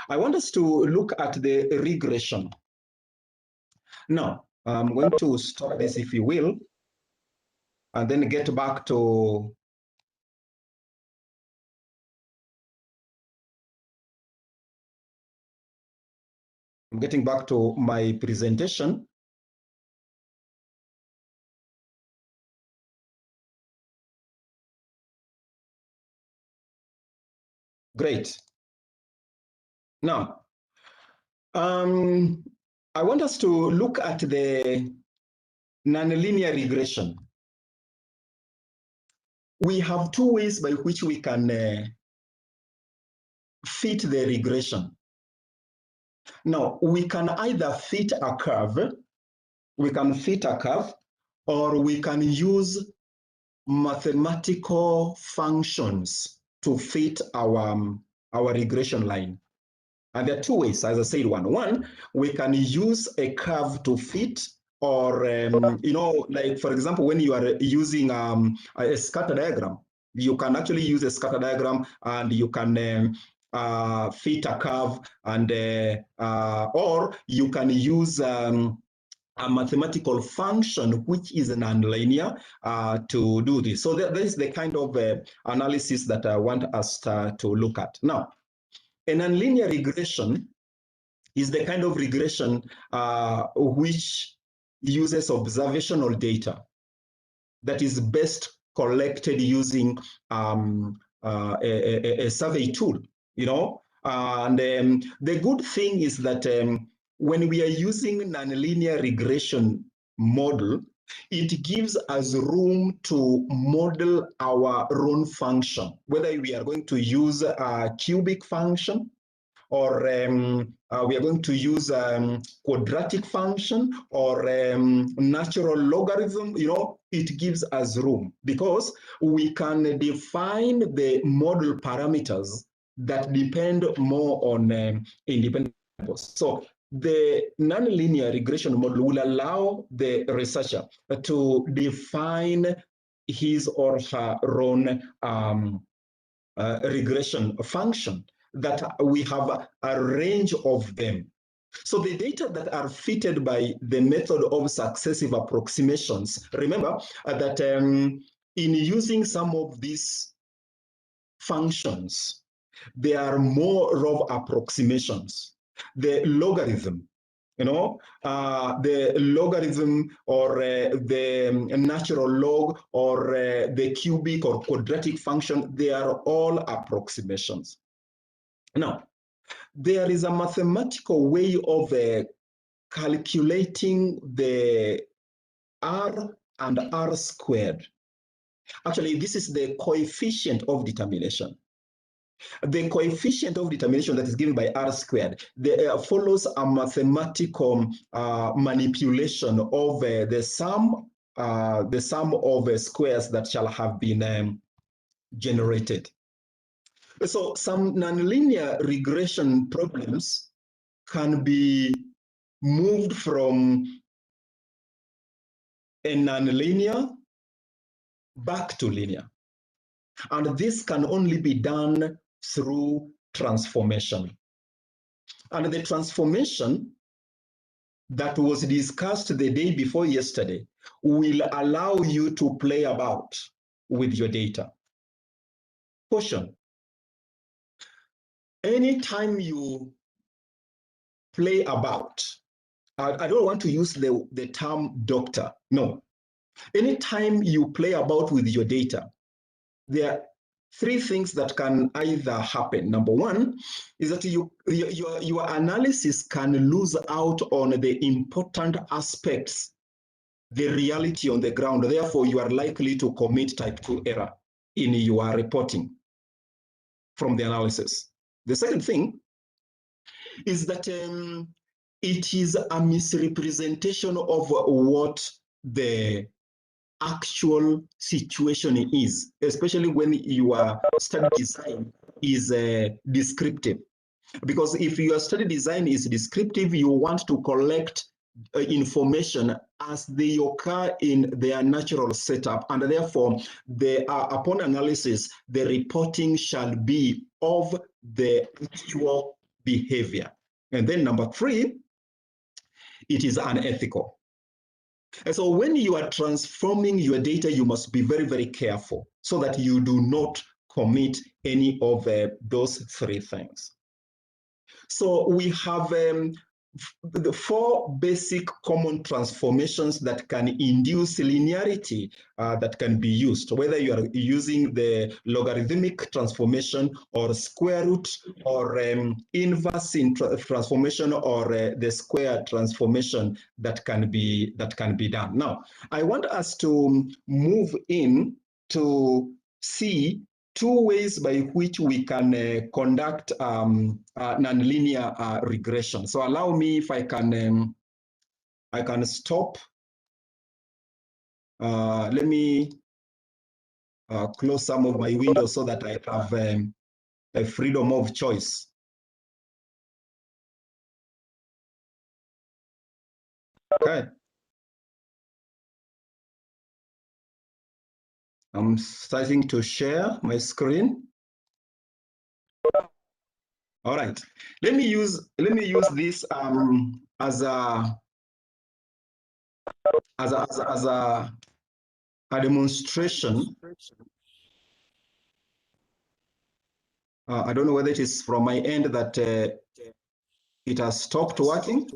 I want us to look at the regression. Now, I'm going to stop this, if you will, and then get back to I'm getting back to my presentation. Great. Now, I want us to look at the nonlinear regression. We have two ways by which we can fit the regression. Now, we can either fit a curve, or we can use mathematical functions to fit our regression line. And there are two ways, as I said, one, we can use a curve to fit, or, like, for example, when you are using a scatter diagram, you can actually use a scatter diagram and you can fit a curve, and or you can use a mathematical function which is nonlinear to do this. So that is the kind of analysis that I want us to look at. Now, a nonlinear regression is the kind of regression which uses observational data that is best collected using a survey tool, and the good thing is that when we are using nonlinear regression model, it gives us room to model our own function, whether we are going to use a cubic function, or we are going to use quadratic function, or natural logarithm. It gives us room because we can define the model parameters that depend more on independent variables. So the nonlinear regression model will allow the researcher to define his or her own regression function, that we have a range of them. So the data that are fitted by the method of successive approximations, remember that in using some of these functions, there are more of approximations. The logarithm, the logarithm, or the natural log, or the cubic or quadratic function, they are all approximations. Now, there is a mathematical way of calculating the R and R squared. Actually, this is the coefficient of determination. The coefficient of determination that is given by R squared follows a mathematical manipulation of the sum of squares that shall have been generated. So some nonlinear regression problems can be moved from a nonlinear back to linear. And this can only be done through transformation. And the transformation that was discussed the day before yesterday will allow you to play about with your data. Caution: anytime you play about, I don't want to use the term doctor, no. Anytime you play about with your data, there are three things that can either happen. Number one is that your analysis can lose out on the important aspects, the reality on the ground. Therefore, you are likely to commit type 2 error. in your reporting from the analysis. The second thing is that it is a misrepresentation of what the actual situation is, especially when your study design is descriptive. Because if your study design is descriptive, you want to collect information as they occur in their natural setup, and therefore, upon analysis, the reporting shall be of the actual behavior. And then number three, it is unethical. And so when you are transforming your data, you must be very, very careful so that you do not commit any of those three things. So we have the four basic common transformations that can induce linearity that can be used, whether you are using the logarithmic transformation or square root or inverse transformation or the square transformation that can be done. Now, I want us to move in to see two ways by which we can conduct nonlinear regression. So allow me, if I can stop. Let me close some of my windows so that I have a freedom of choice. Okay. I'm starting to share my screen. All right. Let me use this as a demonstration. I don't know whether it is from my end that it has stopped working.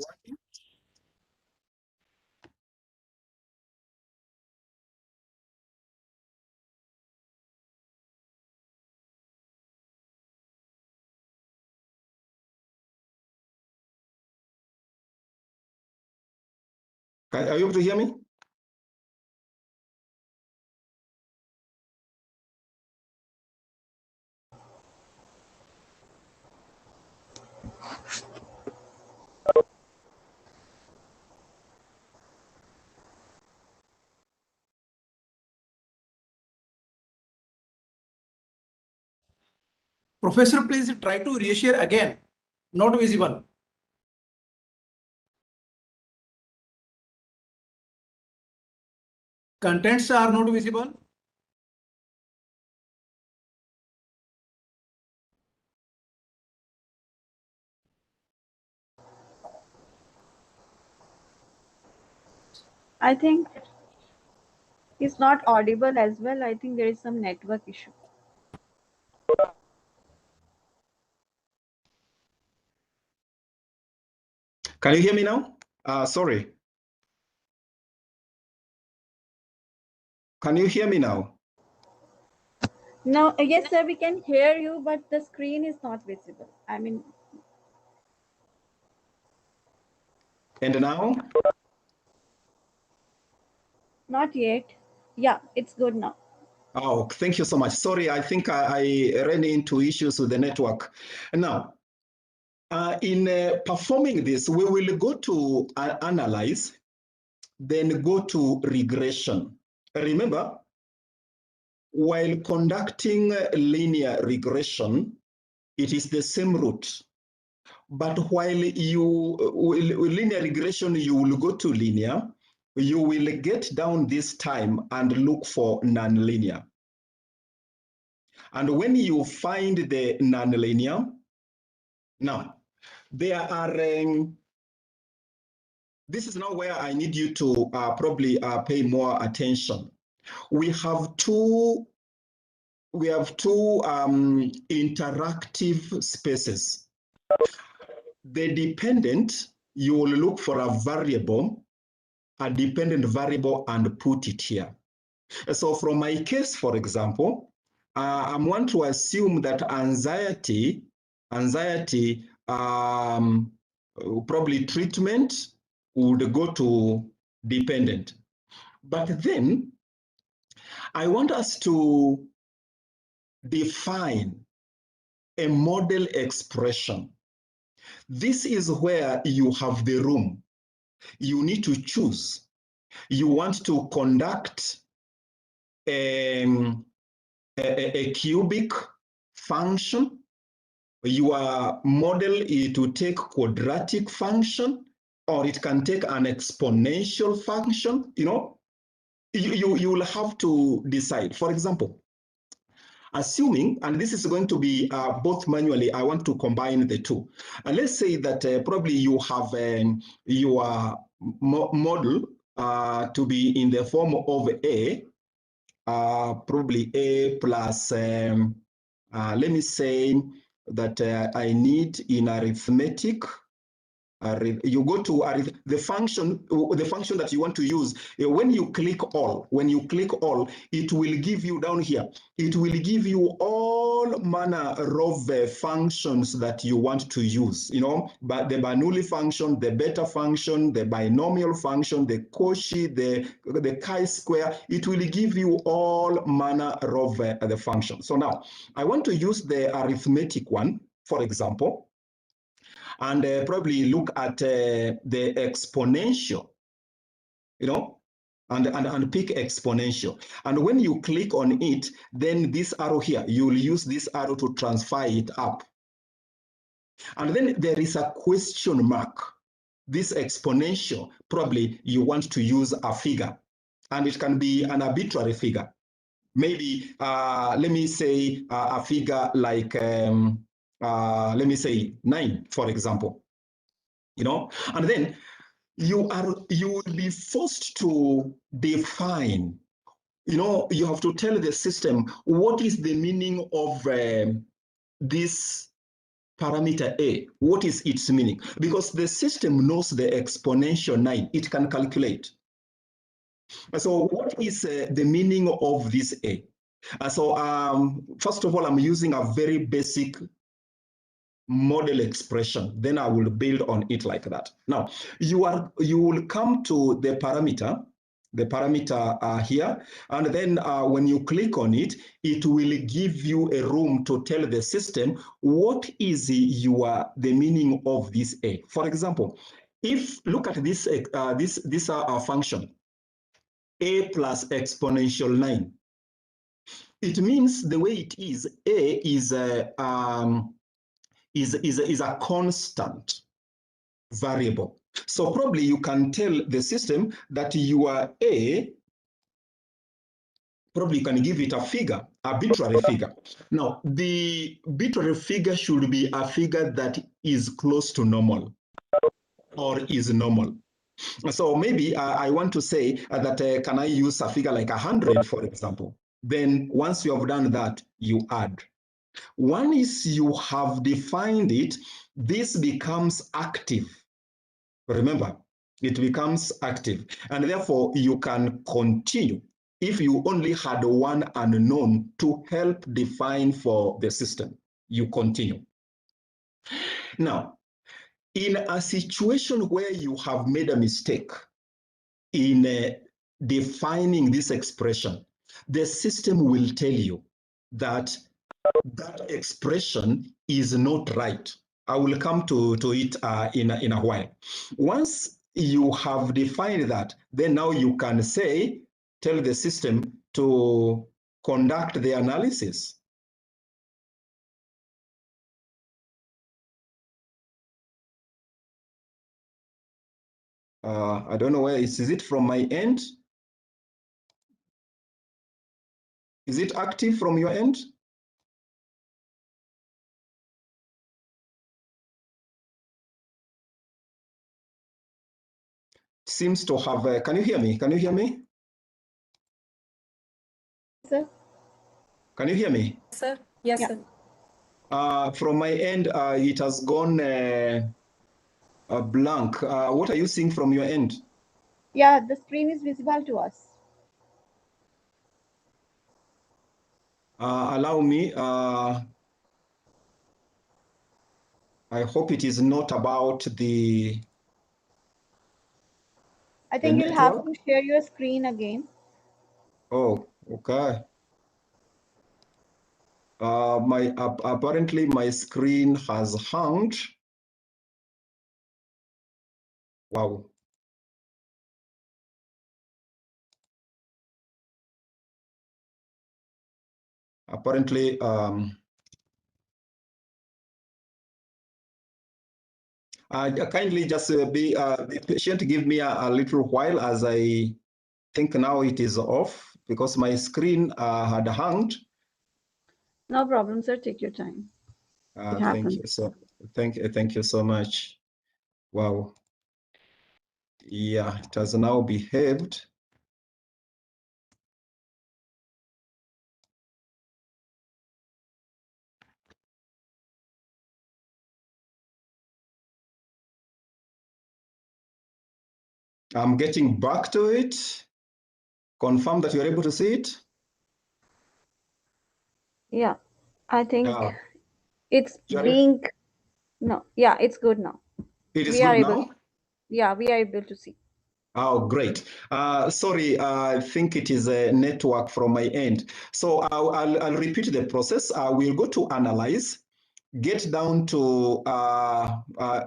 Are you able to hear me? Professor, please try to reshare again. Not visible. Contents are not visible. I think it's not audible as well. I think there is some network issue. Can you hear me now? Sorry. Can you hear me now? No, yes, sir, we can hear you, but the screen is not visible. I mean. And now? Not yet. Yeah, it's good now. Oh, thank you so much. Sorry, I think I ran into issues with the network. Now, in performing this, we will go to analyze, then go to regression. Remember, while conducting linear regression, it is the same route. But while linear regression, you will go to linear, you will get down this time and look for nonlinear. And when you find the nonlinear, now there are, this is now where I need you to probably pay more attention. We have two interactive spaces. The dependent, you will look for a variable, a dependent variable, and put it here. So from my case, for example, I want to assume that anxiety, probably treatment would go to dependent. But then I want us to define a model expression. This is where you have the room. You need to choose. You want to conduct a cubic function. Your model is to take quadratic function, or it can take an exponential function. You know, you will have to decide. For example, assuming, and this is going to be both manually, I want to combine the two. And let's say that probably you have your model to be in the form of A, probably A plus, let me say that I need in arithmetic. You go to the function that you want to use. When you click all, it will give you down here. It will give you all manner of functions that you want to use. You know, but the Bernoulli function, the beta function, the binomial function, the Cauchy, the chi-square. It will give you all manner of the function. So now I want to use the arithmetic one, for example, and probably look at the exponential, you know, and pick exponential. And when you click on it, then this arrow here, you will use this arrow to transfer it up. And then there is a question mark. This exponential, probably you want to use a figure, and it can be an arbitrary figure. Maybe, let me say a figure like, let me say 9, for example. You know, and then you will be forced to define. You know, you have to tell the system what is the meaning of this parameter A. What is its meaning? Because the system knows the exponential 9. It can calculate. So what is the meaning of this A? So first of all, I'm using a very basic model expression. Then I will build on it like that. Now, you will come to the parameter here, and then when you click on it, it will give you a room to tell the system what is the meaning of this A. For example, if look at this function, A plus exponential 9. It means the way it is, A is a constant variable. So probably you can tell the system that your A, probably you can give it a figure, arbitrary figure. Now, the arbitrary figure should be a figure that is close to normal or is normal. So maybe I want to say that can I use a figure like 100, for example? Then once you have done that, you add. Once you have defined it, this becomes active. Remember, it becomes active, and therefore you can continue. If you only had one unknown to help define for the system, you continue. Now, in a situation where you have made a mistake in defining this expression, the system will tell you that that expression is not right. I will come to it in a while. Once you have defined that, then now you can say, tell the system to conduct the analysis. I don't know where is it from my end? Is it active from your end? Seems to have, can you hear me? Can you hear me? Sir? Can you hear me? Sir? Yes, Yeah. sir. From my end, it has gone blank. What are you seeing from your end? Yeah, the screen is visible to us. Allow me. I hope it is not about the I think you'll have network. to share your screen again. Oh, okay. Apparently my screen has hung. Wow. Apparently, kindly just be patient. Give me a little while, as I think now it is off because my screen had hung. No problem, sir. Take your time. It Thank you happens. so. Thank you so much. Wow. Yeah, it has now behaved. I'm getting back to it. Confirm that you're able to see it. Yeah, I think Yeah. it's being, no, yeah, it's good now. It is We are good able, now? yeah, we are able to see. Oh, great. Sorry, I think it is a network from my end. So I'll repeat the process. We'll go to Analyze, get down to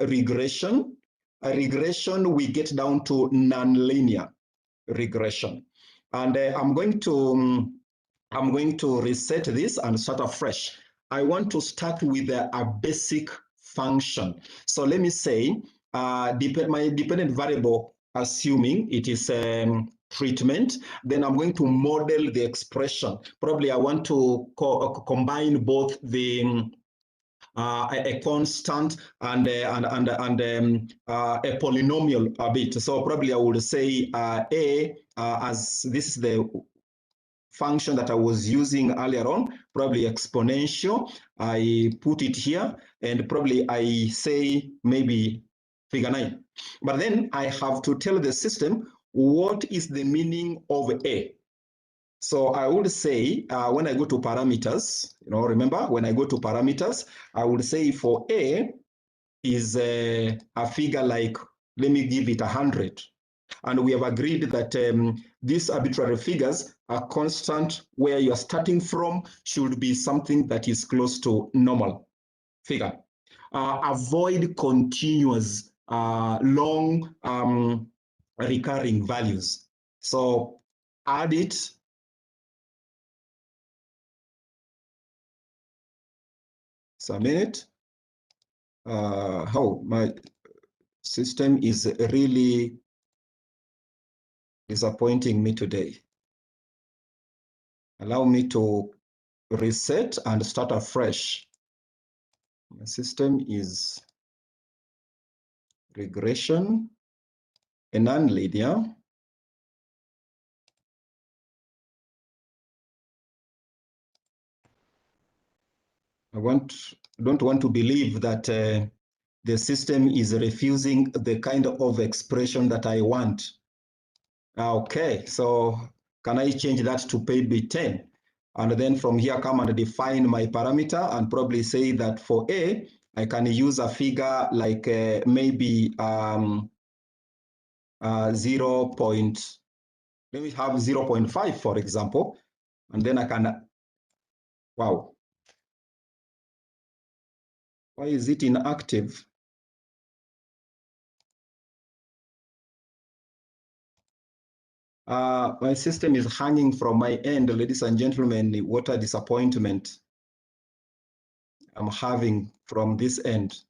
Regression. Regression, we get down to Nonlinear regression. And I'm going to reset this and start afresh. I want to start with a basic function. So let me say my dependent variable, assuming it is treatment, then I'm going to model the expression. Probably I want to combine both the a constant and a polynomial a bit. So probably I would say a as this is the function that I was using earlier on, probably exponential. I put it here, and probably I say maybe figure 9. But then I have to tell the system what is the meaning of a. So I would say when I go to parameters, remember when I go to parameters, I would say for a is a figure like, let me give it 100. And we have agreed that these arbitrary figures are constant, where you are starting from should be something that is close to normal figure. Avoid continuous long recurring values. So add it. So a minute. My system is really disappointing me today. Allow me to reset and start afresh. My system is regression and nonlinear. I don't want to believe that the system is refusing the kind of expression that I want. Okay, so can I change that to maybe 10? And then from here come and define my parameter and probably say that for A, I can use a figure like maybe 0. Let me have 0.5, for example, and then I can, wow. Why is it inactive? My system is hanging from my end, ladies and gentlemen. What a disappointment I'm having from this end.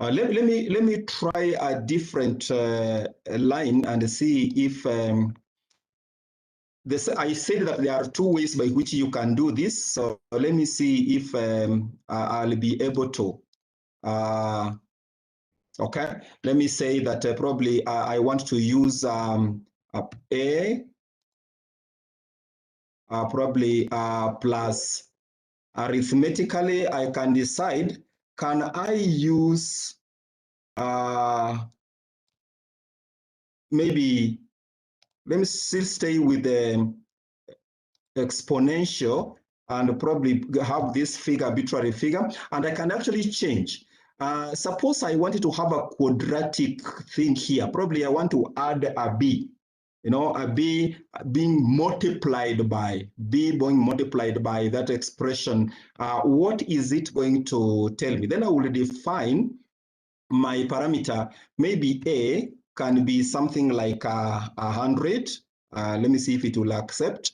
Let me try a different line and see if I said that there are two ways by which you can do this. So let me see if I'll be able to. Okay, let me say that probably I want to use A probably plus arithmetically. I can decide, can I use maybe, let me still stay with the exponential and probably have this figure, arbitrary figure, and I can actually change. Suppose I wanted to have a quadratic thing here. Probably I want to add a b. B being multiplied by that expression, what is it going to tell me? Then I will define my parameter. Maybe A can be something like 100. Let me see if it will accept.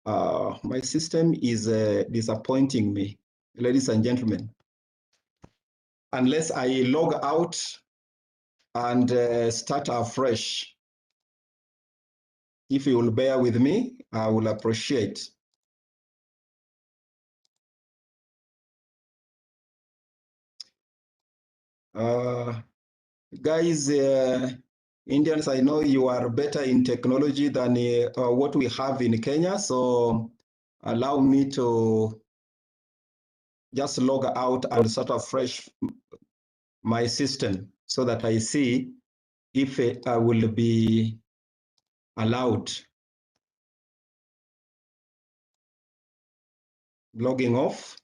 My system is disappointing me, ladies and gentlemen. Unless I log out and start afresh. If you will bear with me, I will appreciate. Guys, Indians, I know you are better in technology than what we have in Kenya, so allow me to just log out and start afresh my system so that I see if I will be allowed. Logging off.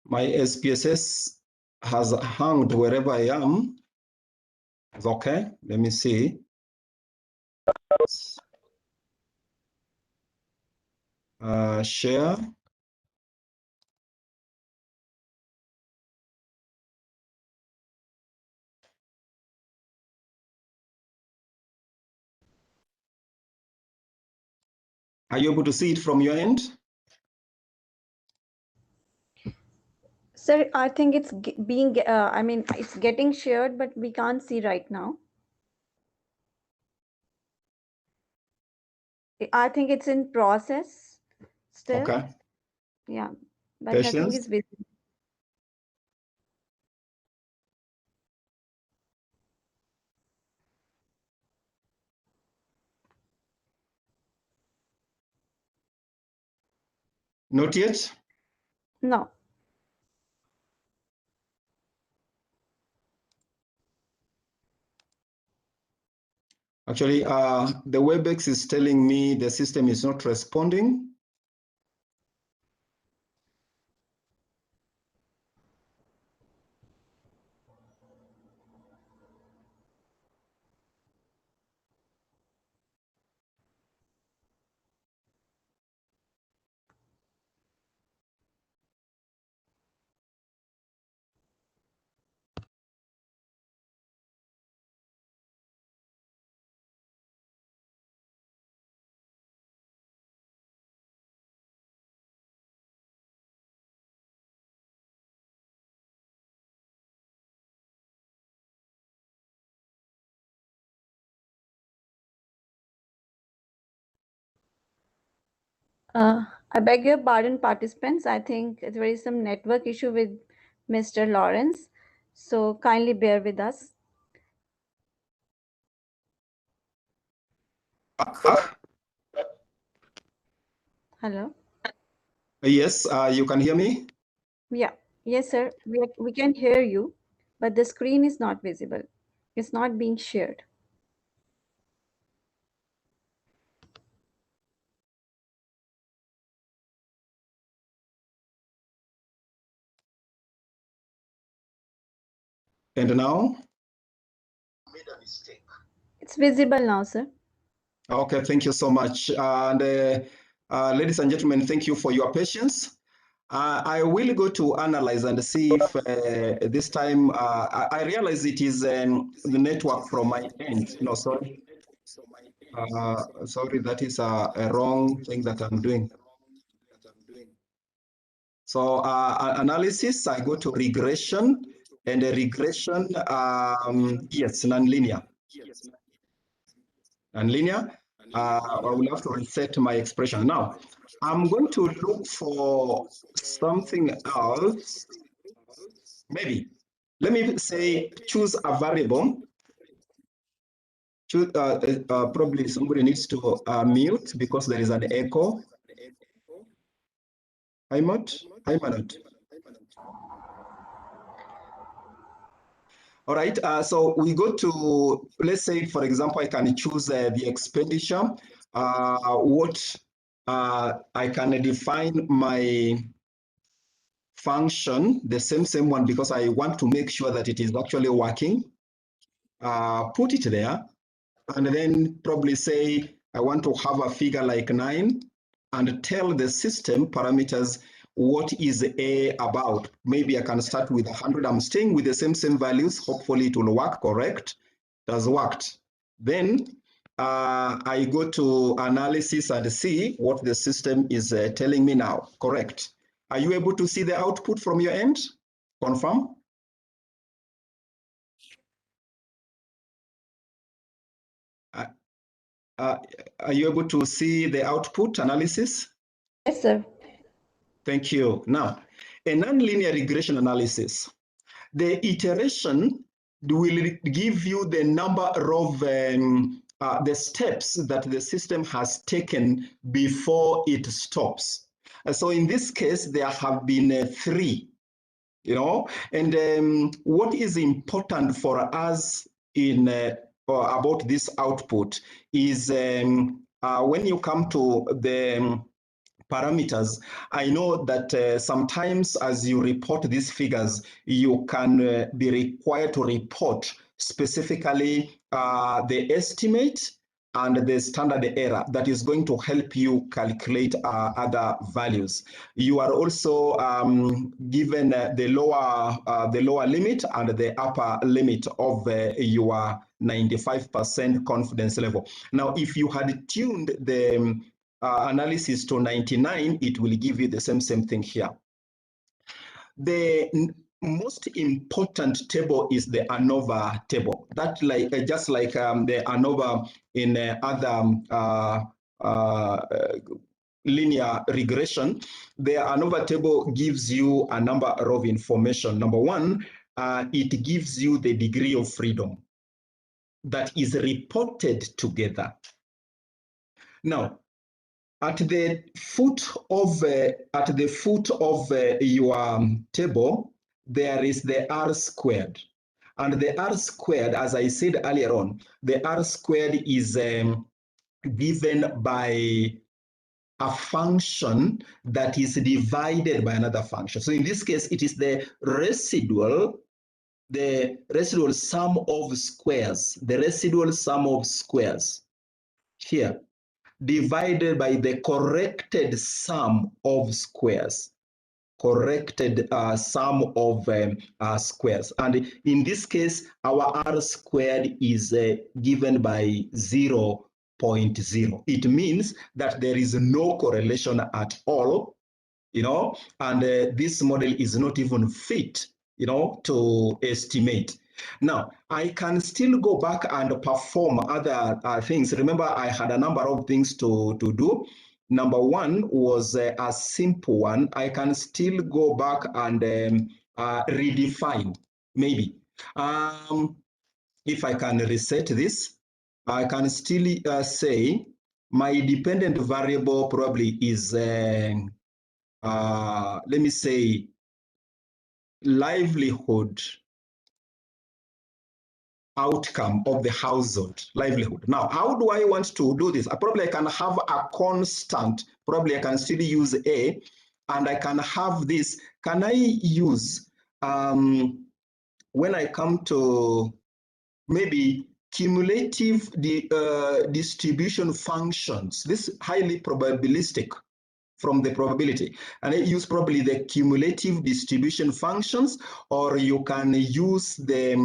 My SPSS has hung wherever I am. Okay, let me see. Share. Are you able to see it from your end? Sir, I think it's it's getting shared, but we can't see right now. I think it's in process still. Okay. Yeah, but Patience. nothing is visible. Not yet? No. Actually, the WebEx is telling me the system is not responding. I beg your pardon, participants. I think there is some network issue with Mr. Lawrence, so kindly bear with us. Hello? Yes, you can hear me? Yeah. Yes, sir. We can hear you, but the screen is not visible. It's not being shared. And now? It's visible now, sir. Okay, thank you so much. And ladies and gentlemen, thank you for your patience. I will go to analyze and see if this time, I realize it is the network from my end. No, sorry. Sorry, that is a wrong thing that I'm doing. So analysis, I go to regression, and the regression, yes, nonlinear. Nonlinear, I will have to reset my expression. Now, I'm going to look for something else. Maybe, let me say, choose a variable Probably somebody needs to mute because there is an echo. Hi, Manot. All right, so we go to, let's say, for example, I can choose the expenditure. I can define my function, the same one, because I want to make sure that it is actually working. Put it there, and then probably say I want to have a figure like 9 and tell the system parameters what is A about. Maybe I can start with 100. I'm staying with the same values. Hopefully it will work, correct? It has worked. Then I go to analysis and see what the system is telling me now, correct? Are you able to see the output from your end? Confirm? Are you able to see the output analysis? Yes, sir. Thank you. Now, a nonlinear regression analysis. The iteration will give you the number of the steps that the system has taken before it stops. So in this case, there have been 3, and what is important for us in about this output is when you come to the parameters, I know that sometimes as you report these figures, you can be required to report specifically the estimate and the standard error that is going to help you calculate other values. You are also given the lower limit and the upper limit of your 95% confidence level. Now, if you had tuned the analysis to 99, it will give you the same thing here. The most important table is the Anova table. That just like the Anova in other linear regression, the Anova table gives you a number of information. Number one, it gives you the degree of freedom that is reported together. Now, at the foot of your table, there is the R squared. And the R squared, as I said earlier on, the R squared is given by a function that is divided by another function. So in this case, it is the residual sum of squares, here, divided by the corrected sum of squares, squares. And in this case, our R squared is given by 0.0. It means that there is no correlation at all, and this model is not even fit, to estimate. Now, I can still go back and perform other things. Remember, I had a number of things to do. Number one was a simple one. I can still go back and redefine, maybe. If I can reset this, I can still say my dependent variable probably is, let me say, livelihood outcome of the household, livelihood. Now, how do I want to do this? I can have a constant, probably I can still use A, and I can have this. Can I use, when I come to maybe cumulative distribution functions, this highly probabilistic from the probability, and I use probably the cumulative distribution functions, or you can use the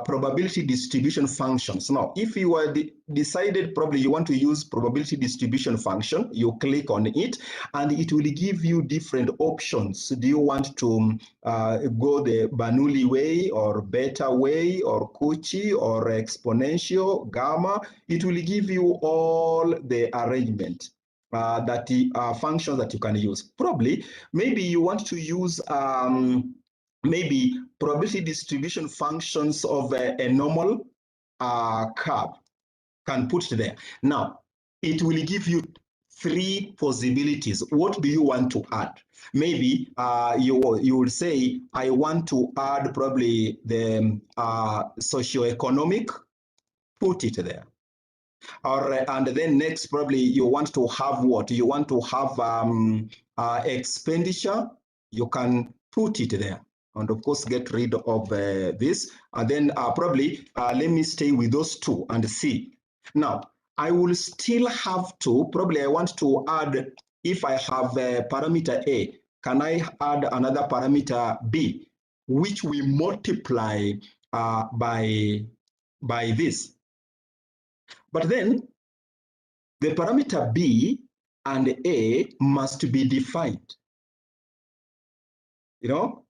probability distribution functions. Now, if you are decided probably you want to use probability distribution function, you click on it, and it will give you different options. Do you want to go the Bernoulli way, or beta way, or Cauchy, or exponential, gamma? It will give you all the arrangement. That the functions that you can use. Probably, maybe you want to use maybe probability distribution functions of a normal curve. can put it there. Now, it will give you 3 possibilities. What do you want to add? Maybe you will say, I want to add probably the socioeconomic, put it there. And then next, probably you want to have what? You want to have expenditure, you can put it there. And of course, get rid of this. And then probably, let me stay with those 2 and see. Now, I will still have to, probably I want to add, if I have a parameter A, can I add another parameter B, which we multiply by this? But then the parameter B and A must be defined. You know?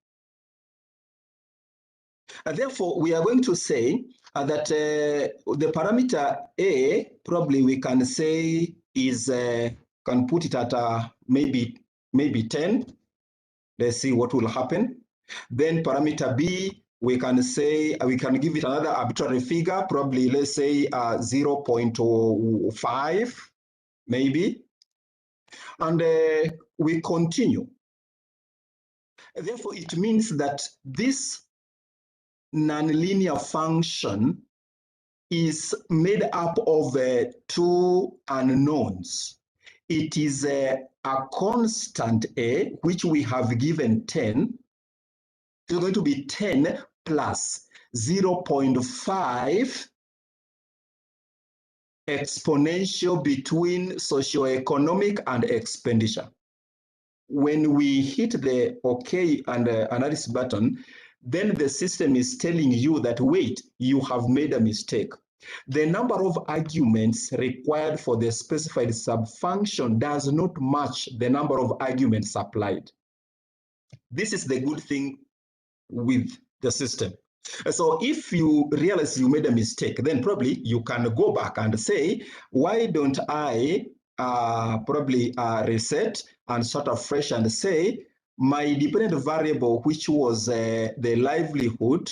Therefore, we are going to say that the parameter A, probably we can say is, can put it at maybe 10. Let's see what will happen. Then parameter B, we can say, we can give it another arbitrary figure, probably let's say 0.5, maybe. And we continue. Therefore, it means that this nonlinear function is made up of 2 unknowns. It is a constant A, which we have given 10. It's going to be 10 plus 0.5 exponential between socioeconomic and expenditure. When we hit the OK and analysis button, then the system is telling you that, wait, you have made a mistake. The number of arguments required for the specified subfunction does not match the number of arguments applied. This is the good thing with the system. So if you realize you made a mistake, then probably you can go back and say, why don't I probably reset and start afresh and say, my dependent variable, which was the livelihood,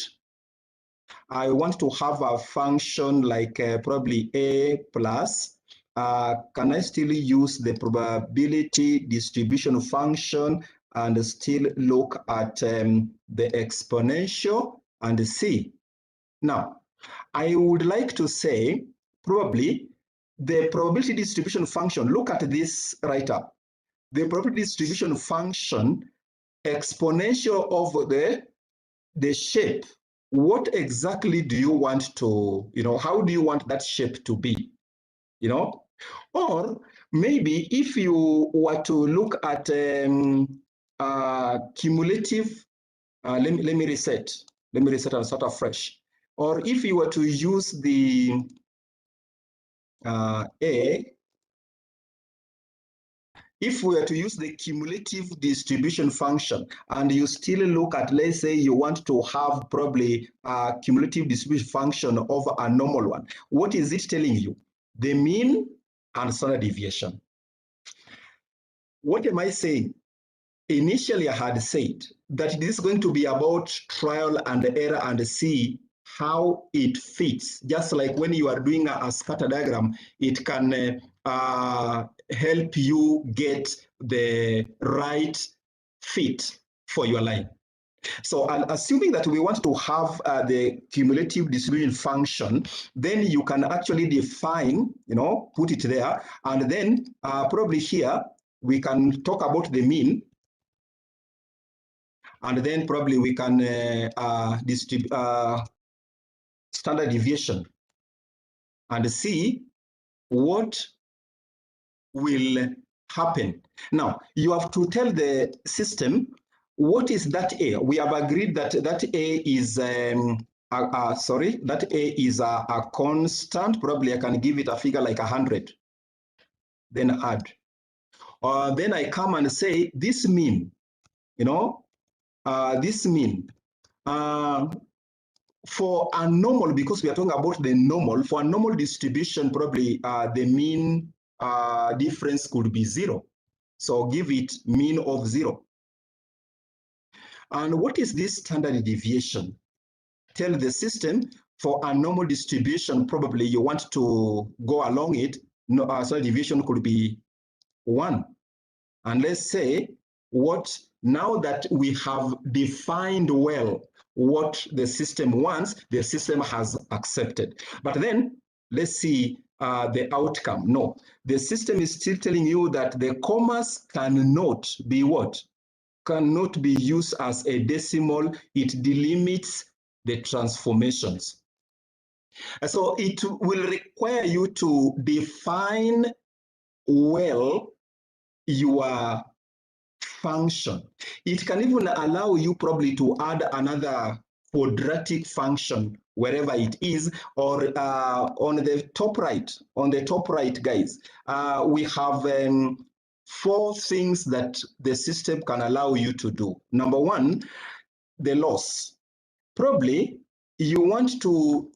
I want to have a function like probably A plus. Can I still use the probability distribution function and still look at the exponential and see? Now, I would like to say probably the probability distribution function, look at this right up. The probability distribution function exponential of the shape. What exactly do you want to, how do you want that shape to be? Or maybe if you were to look at cumulative, let me reset and start afresh. Or if you were to use the if we were to use the cumulative distribution function and you still look at, let's say you want to have probably a cumulative distribution function over a normal one, what is it telling you? The mean and standard deviation. What am I saying? Initially, I had said that this is going to be about trial and error and see how it fits. Just like when you are doing a scatter diagram, it can help you get the right fit for your line. So assuming that we want to have the cumulative distribution function, then you can actually define, put it there, and then probably here we can talk about the mean, and then probably we can distribute standard deviation and see what will happen. Now, you have to tell the system what is that A. We have agreed that that A is that A is a constant. Probably I can give it a figure like 100. Then add. Then I come and say this mean. This mean. For a normal, because we are talking about the normal, for a normal distribution, probably the mean difference could be 0. So give it mean of 0. And what is this standard deviation? Tell the system For a normal distribution, probably you want to go along it. No, standard deviation could be 1. And let's say now that we have defined well what the system wants, the system has accepted. But then let's see the outcome. No, the system is still telling you that the commas cannot be what? Cannot be used as a decimal. It delimits the transformations. So it will require you to define well your function. It can even allow you probably to add another quadratic function wherever it is, or on the top right, guys, we have 4 things that the system can allow you to do. Number 1, the loss. Probably you want to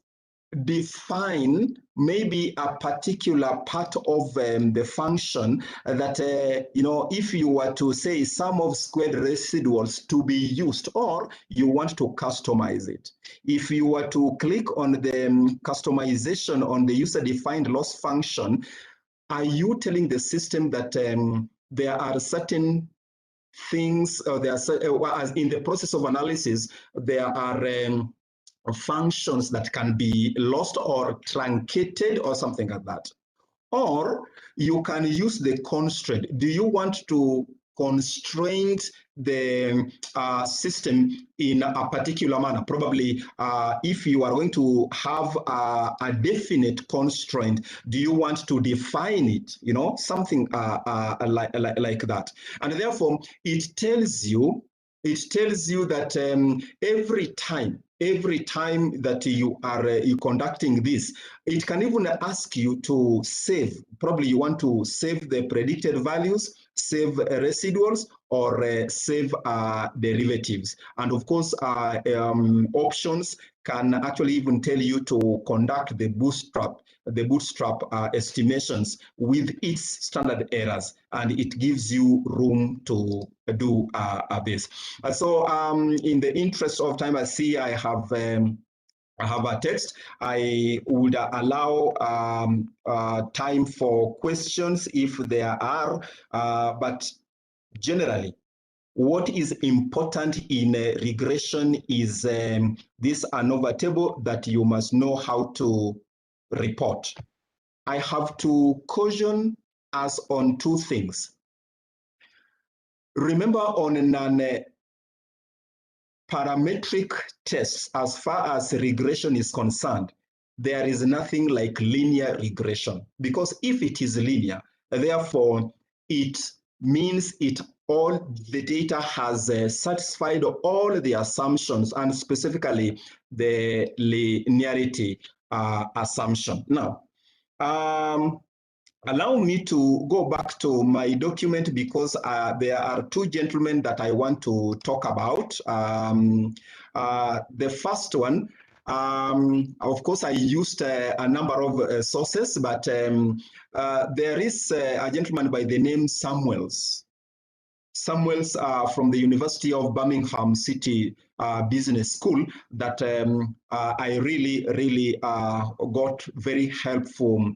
define maybe a particular part of the function that, if you were to say sum of squared residuals to be used, or you want to customize it. If you were to click on the customization on the user-defined loss function, are you telling the system that there are certain things, or there are, as in the process of analysis, there are functions that can be lost or truncated or something like that? Or you can use the constraint. Do you want to constrain the system in a particular manner? Probably if you are going to have a definite constraint, do you want to define it? Something like that. And therefore, it tells you that every time that you are conducting this, it can even ask you to save. Probably you want to save the predicted values, save residuals, or save derivatives. And of course, options can actually even tell you to conduct the bootstrap estimations with its standard errors, and it gives you room to do this. So in the interest of time, I see I have a text. I would allow time for questions if there are, but generally, what is important in regression is this Anova table that you must know how to report. I have to caution us on 2 things. Remember, on non-parametric tests, as far as regression is concerned, there is nothing like linear regression, because if it is linear, therefore it means all the data has satisfied all the assumptions, and specifically the linearity assumption. Now, allow me to go back to my document, because there are 2 gentlemen that I want to talk about. The first one, of course, I used a number of sources, but there is a gentleman by the name Samuels from the University of Birmingham City Business School that I really got very helpful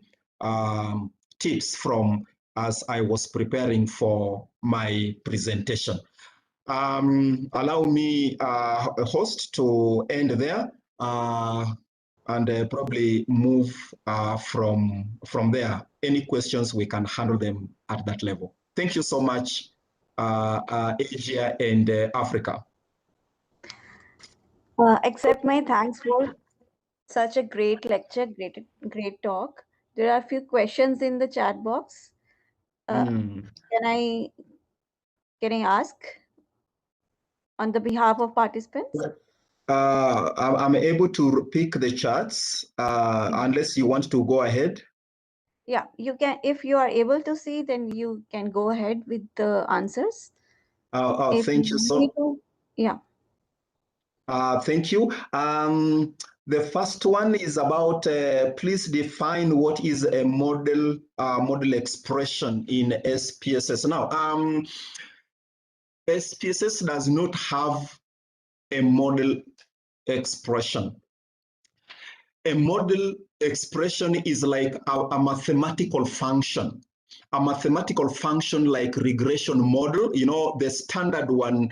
tips from as I was preparing for my presentation. Allow me, host, to end there and probably move from there. Any questions, we can handle them at that level. Thank you so much, Asia and Africa. Accept my thanks for such a great lecture, great talk. There are a few questions in the chat box. Can I ask on the behalf of participants? I'm able to pick the charts unless you want to go ahead. Yeah, you can. If you are able to see, then you can go ahead with the answers. Thank you so. Yeah. Thank you. The first one is about please define what is a model expression in SPSS. Now, SPSS does not have a model expression. a model expression is like a mathematical function. A mathematical function like regression model, the standard one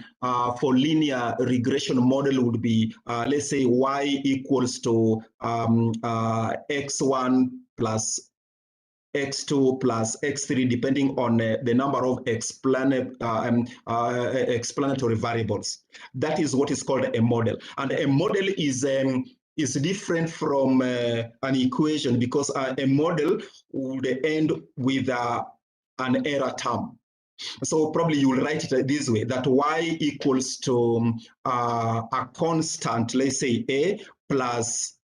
for linear regression model would be, let's say, y equals to x1 plus x2 plus x3, depending on the number of explanatory variables. That is what is called a model. And a model is different from an equation, because a model would end with an error term. So probably you will write it this way, that y equals to a constant, let's say a, plus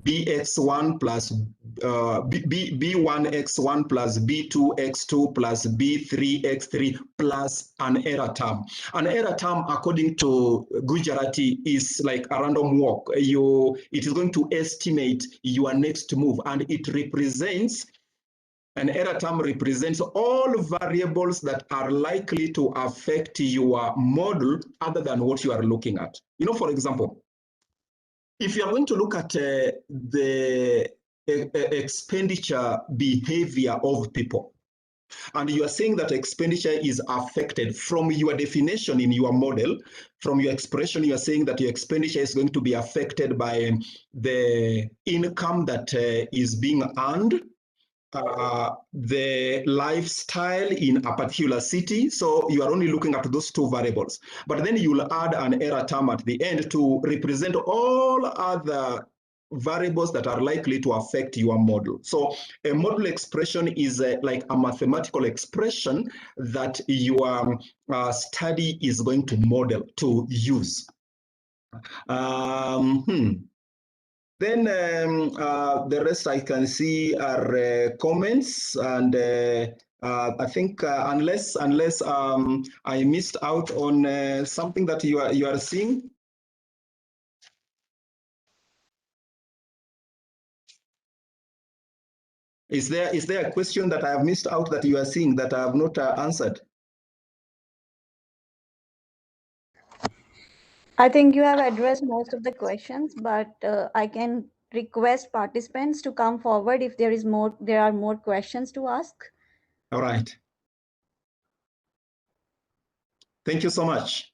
bx1 plus b1x1 plus b2x2 plus b3x3 plus an error term. An error term, according to Gujarati, is like a random walk. It is going to estimate your next move, and it represents, an error term represents all variables that are likely to affect your model other than what you are looking at. For example, if you are going to look at the expenditure behavior of people, and you are saying that expenditure is affected from your definition in your model, from your expression, you are saying that your expenditure is going to be affected by the income that is being earned, the lifestyle in a particular city. So you are only looking at those two variables. But then you will add an error term at the end to represent all other variables that are likely to affect your model. So a model expression is like a mathematical expression that your study is going to model, to use. Then the rest I can see are comments, and I think unless I missed out on something that you are seeing. Is there a question that I have missed out that you are seeing that I have not answered? I think you have addressed most of the questions, but I can request participants to come forward if there are more questions to ask. All right. Thank you so much.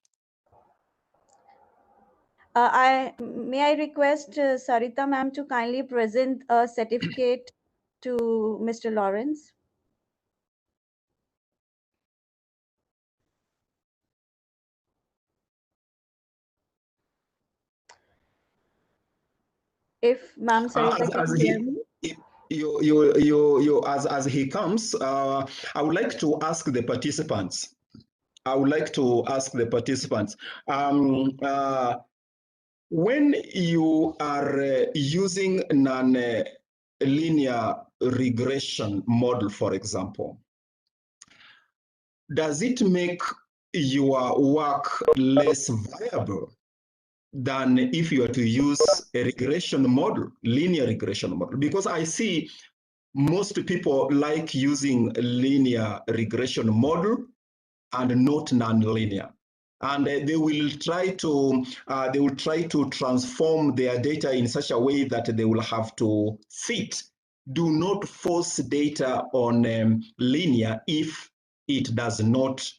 May I request Sarita ma'am to kindly present a certificate to Mr. Lawrence? If ma'am Sarita can hear me. As he comes, I would like to ask the participants. When you are using non-linear regression model, for example, does it make your work less viable than if you are to use a regression model, linear regression model? Because I see most people like using a linear regression model and not non-linear, and they will try to transform their data in such a way that they will have to fit. Do not force data on linear if it does not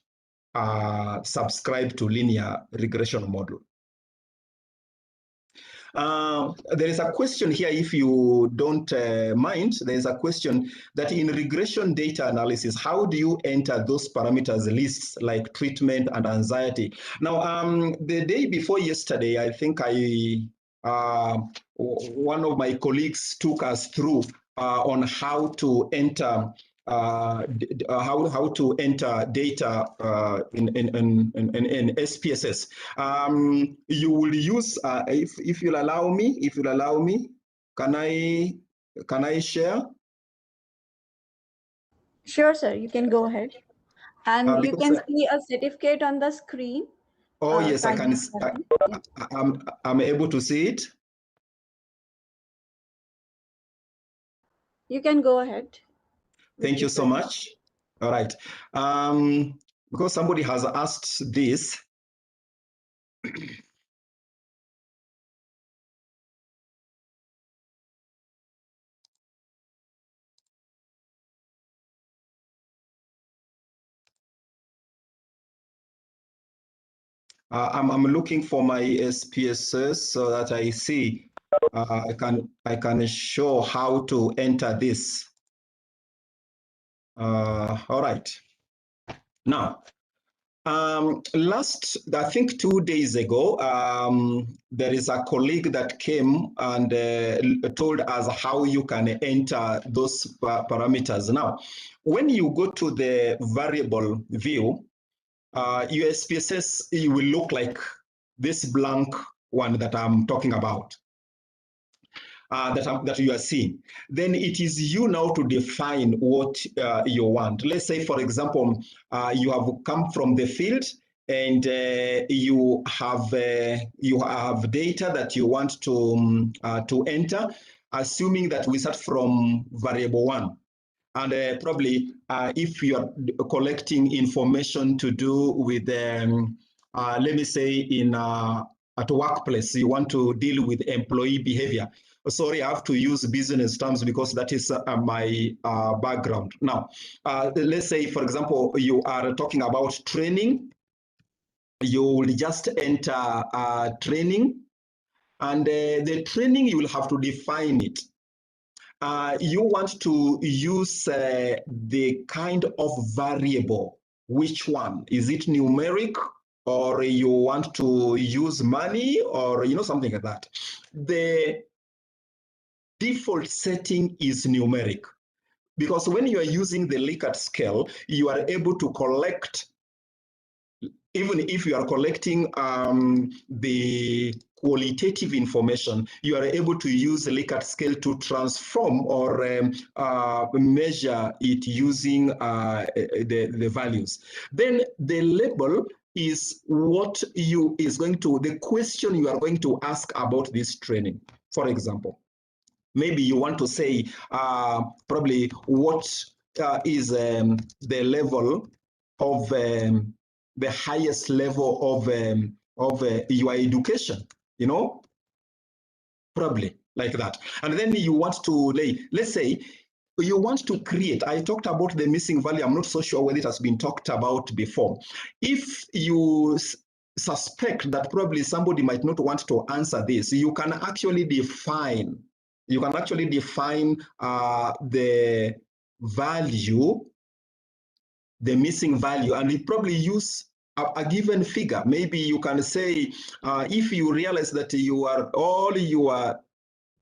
subscribe to linear regression model. There is a question here, if you don't mind. There is a question that in regression data analysis, how do you enter those parameters lists like treatment and anxiety? Now, the day before yesterday, I think one of my colleagues took us through on how to enter how to enter data in SPSS. You will use, if you'll allow me, can I share? Sure, sir. You can go ahead, and you can see a certificate on the screen. Oh yes, I can. I'm able to see it. You can go ahead. Thank you so much. All right. Because somebody has asked this. I'm looking for my SPSS so that I see I can show how to enter this. All right. Now, I think 2 days ago, there is a colleague that came and told us how you can enter those parameters. Now, when you go to the variable view, your SPSS it will look like this blank one that I'm talking about. That you are seeing, then it is you now to define what you want. Let's say, for example, you have come from the field and you have data that you want to enter, assuming that we start from variable 1. And probably if you are collecting information to do with, let me say, at a workplace, you want to deal with employee behavior. Sorry, I have to use business terms because that is my background. Now, let's say, for example, you are talking about training. You will just enter training, and the training, you will have to define it. You want to use the kind of variable. Which one? Is it numeric, or you want to use money, or something like that? The default setting is numeric, because when you are using the Likert scale, you are able to collect, even if you are collecting the qualitative information, you are able to use the Likert scale to transform or measure it using the values. Then the label is what the question you are going to ask about this training. For example, maybe you want to say probably what is the level of the highest level of your education, probably like that. And then you want to let's say you want to create, I talked about the missing value. I'm not so sure whether it has been talked about before. If you suspect that probably somebody might not want to answer this, you can actually define the value, the missing value, and you probably use a given figure. Maybe you can say, if you realize that all your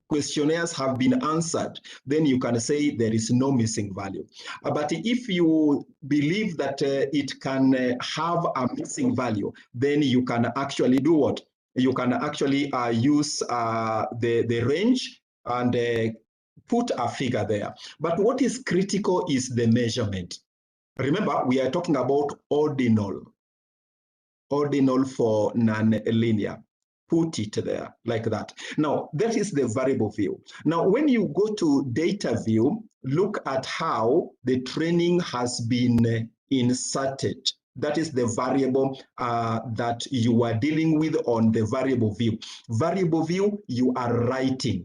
questionnaires have been answered, then you can say there is no missing value. But if you believe that it can have a missing value, then you can actually do what? You can actually use the range and put a figure there. But what is critical is the measurement. Remember, we are talking about ordinal for non-linear. Put it there like that. Now, that is the variable view. Now, when you go to data view, look at how the training has been inserted. That is the variable that you are dealing with on the variable view. Variable view, you are writing.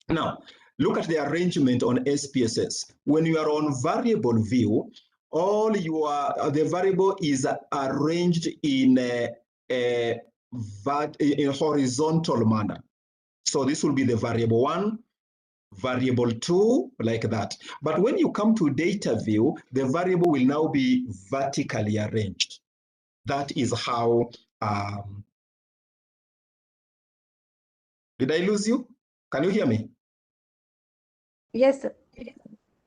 Now, look at the arrangement on SPSS. When you are on variable view, the variable is arranged in a horizontal manner. So this will be the variable 1, variable 2, like that. But when you come to data view, the variable will now be vertically arranged. That is how. Did I lose you? Can you hear me? Yes, sir.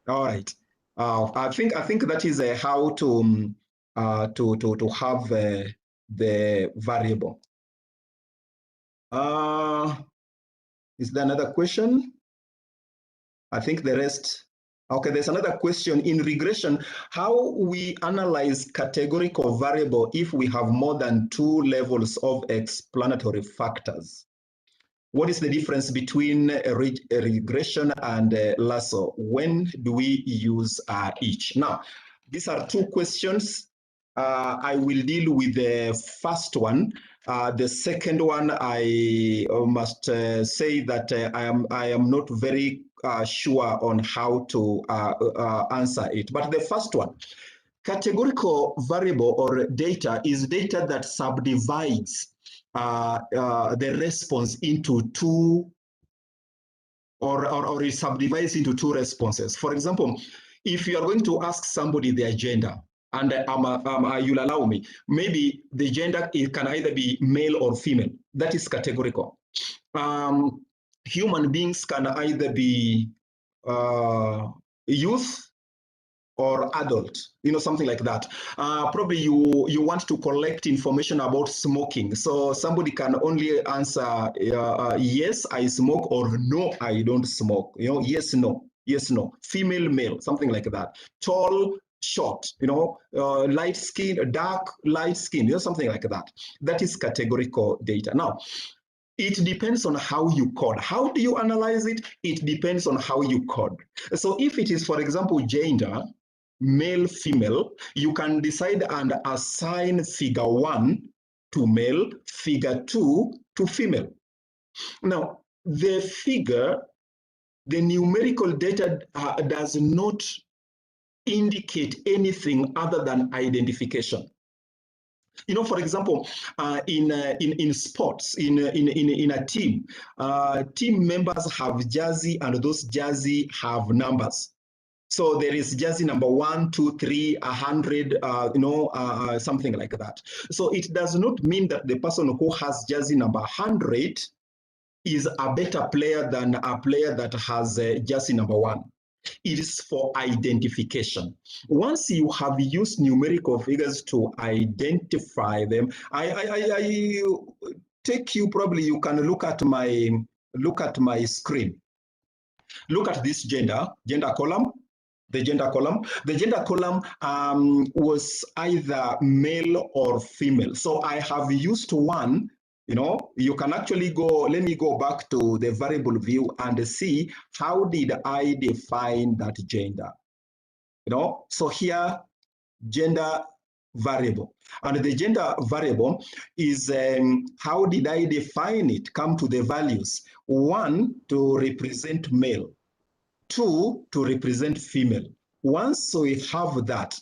All right. I think that is how to have the variable. Is there another question? I think the rest. Okay, there's another question. In regression, how we analyze categorical variable if we have more than 2 levels of explanatory factors? What is the difference between regression and lasso? When do we use each? Now, these are 2 questions. I will deal with the first one. The second one, I must say that I am not very sure on how to answer it. But the first one, categorical variable or data is data that subdivides the response into two, or it subdivides into two responses. For example, if you are going to ask somebody their gender, and you'll allow me, maybe the gender, it can either be male or female. That is categorical. Human beings can either be youth or adult, something like that. Probably you want to collect information about smoking. So somebody can only answer yes, I smoke, or no, I don't smoke. Yes, no, female, male, something like that. Tall, short, light skin, dark, light skin, something like that. That is categorical data. Now, it depends on how you code. How do you analyze it? It depends on how you code. So if it is, for example, gender, male, female, you can decide and assign figure 1 to male, figure 2 to female. Now, the numerical data does not indicate anything other than identification. For example, in sports, in a team, team members have jersey, and those jersey have numbers. So there is jersey number 1, 2, 3, 100, something like that. So it does not mean that the person who has jersey number 100 is a better player than a player that has jersey number 1. It is for identification. Once you have used numerical figures to identify them, I take you, probably you can look at my screen. Look at this gender column. The gender column was either male or female. So I have used one. You can actually go, let me go back to the variable view and see how did I define that gender. So here, gender variable. And the gender variable is how did I define it? Come to the values. 1 to represent male, 2 to represent female. Once we have that,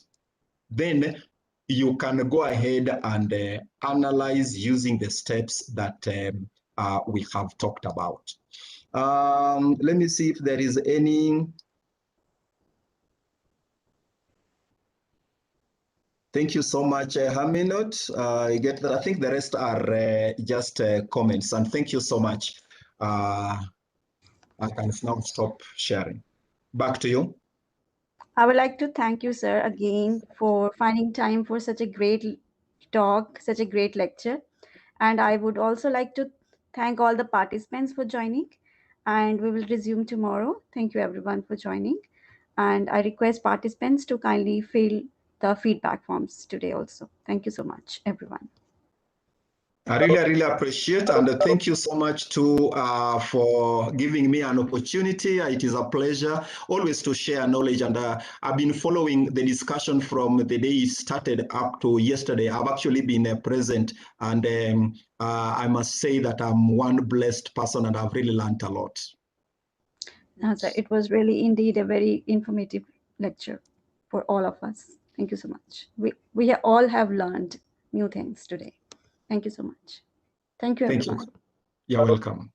then you can go ahead and analyze using the steps that we have talked about. Let me see if there is any. Thank you so much, Haminot. I get that. I think the rest are just comments, and thank you so much. I can now stop sharing. Back to you. I would like to thank you, sir, again for finding time for such a great talk, such a great lecture. And I would also like to thank all the participants for joining. And we will resume tomorrow. Thank you, everyone, for joining. And I request participants to kindly fill the feedback forms today also. Thank you so much, everyone. I really appreciate, and thank you so much too for giving me an opportunity. It is a pleasure always to share knowledge, and I've been following the discussion from the day it started up to yesterday. I've actually been present, and I must say that I'm one blessed person, and I've really learned a lot. Sir, it was really indeed a very informative lecture for all of us. Thank you so much. We all have learned new things today. Thank you so much. Thank you, everyone. Thank you. You're welcome.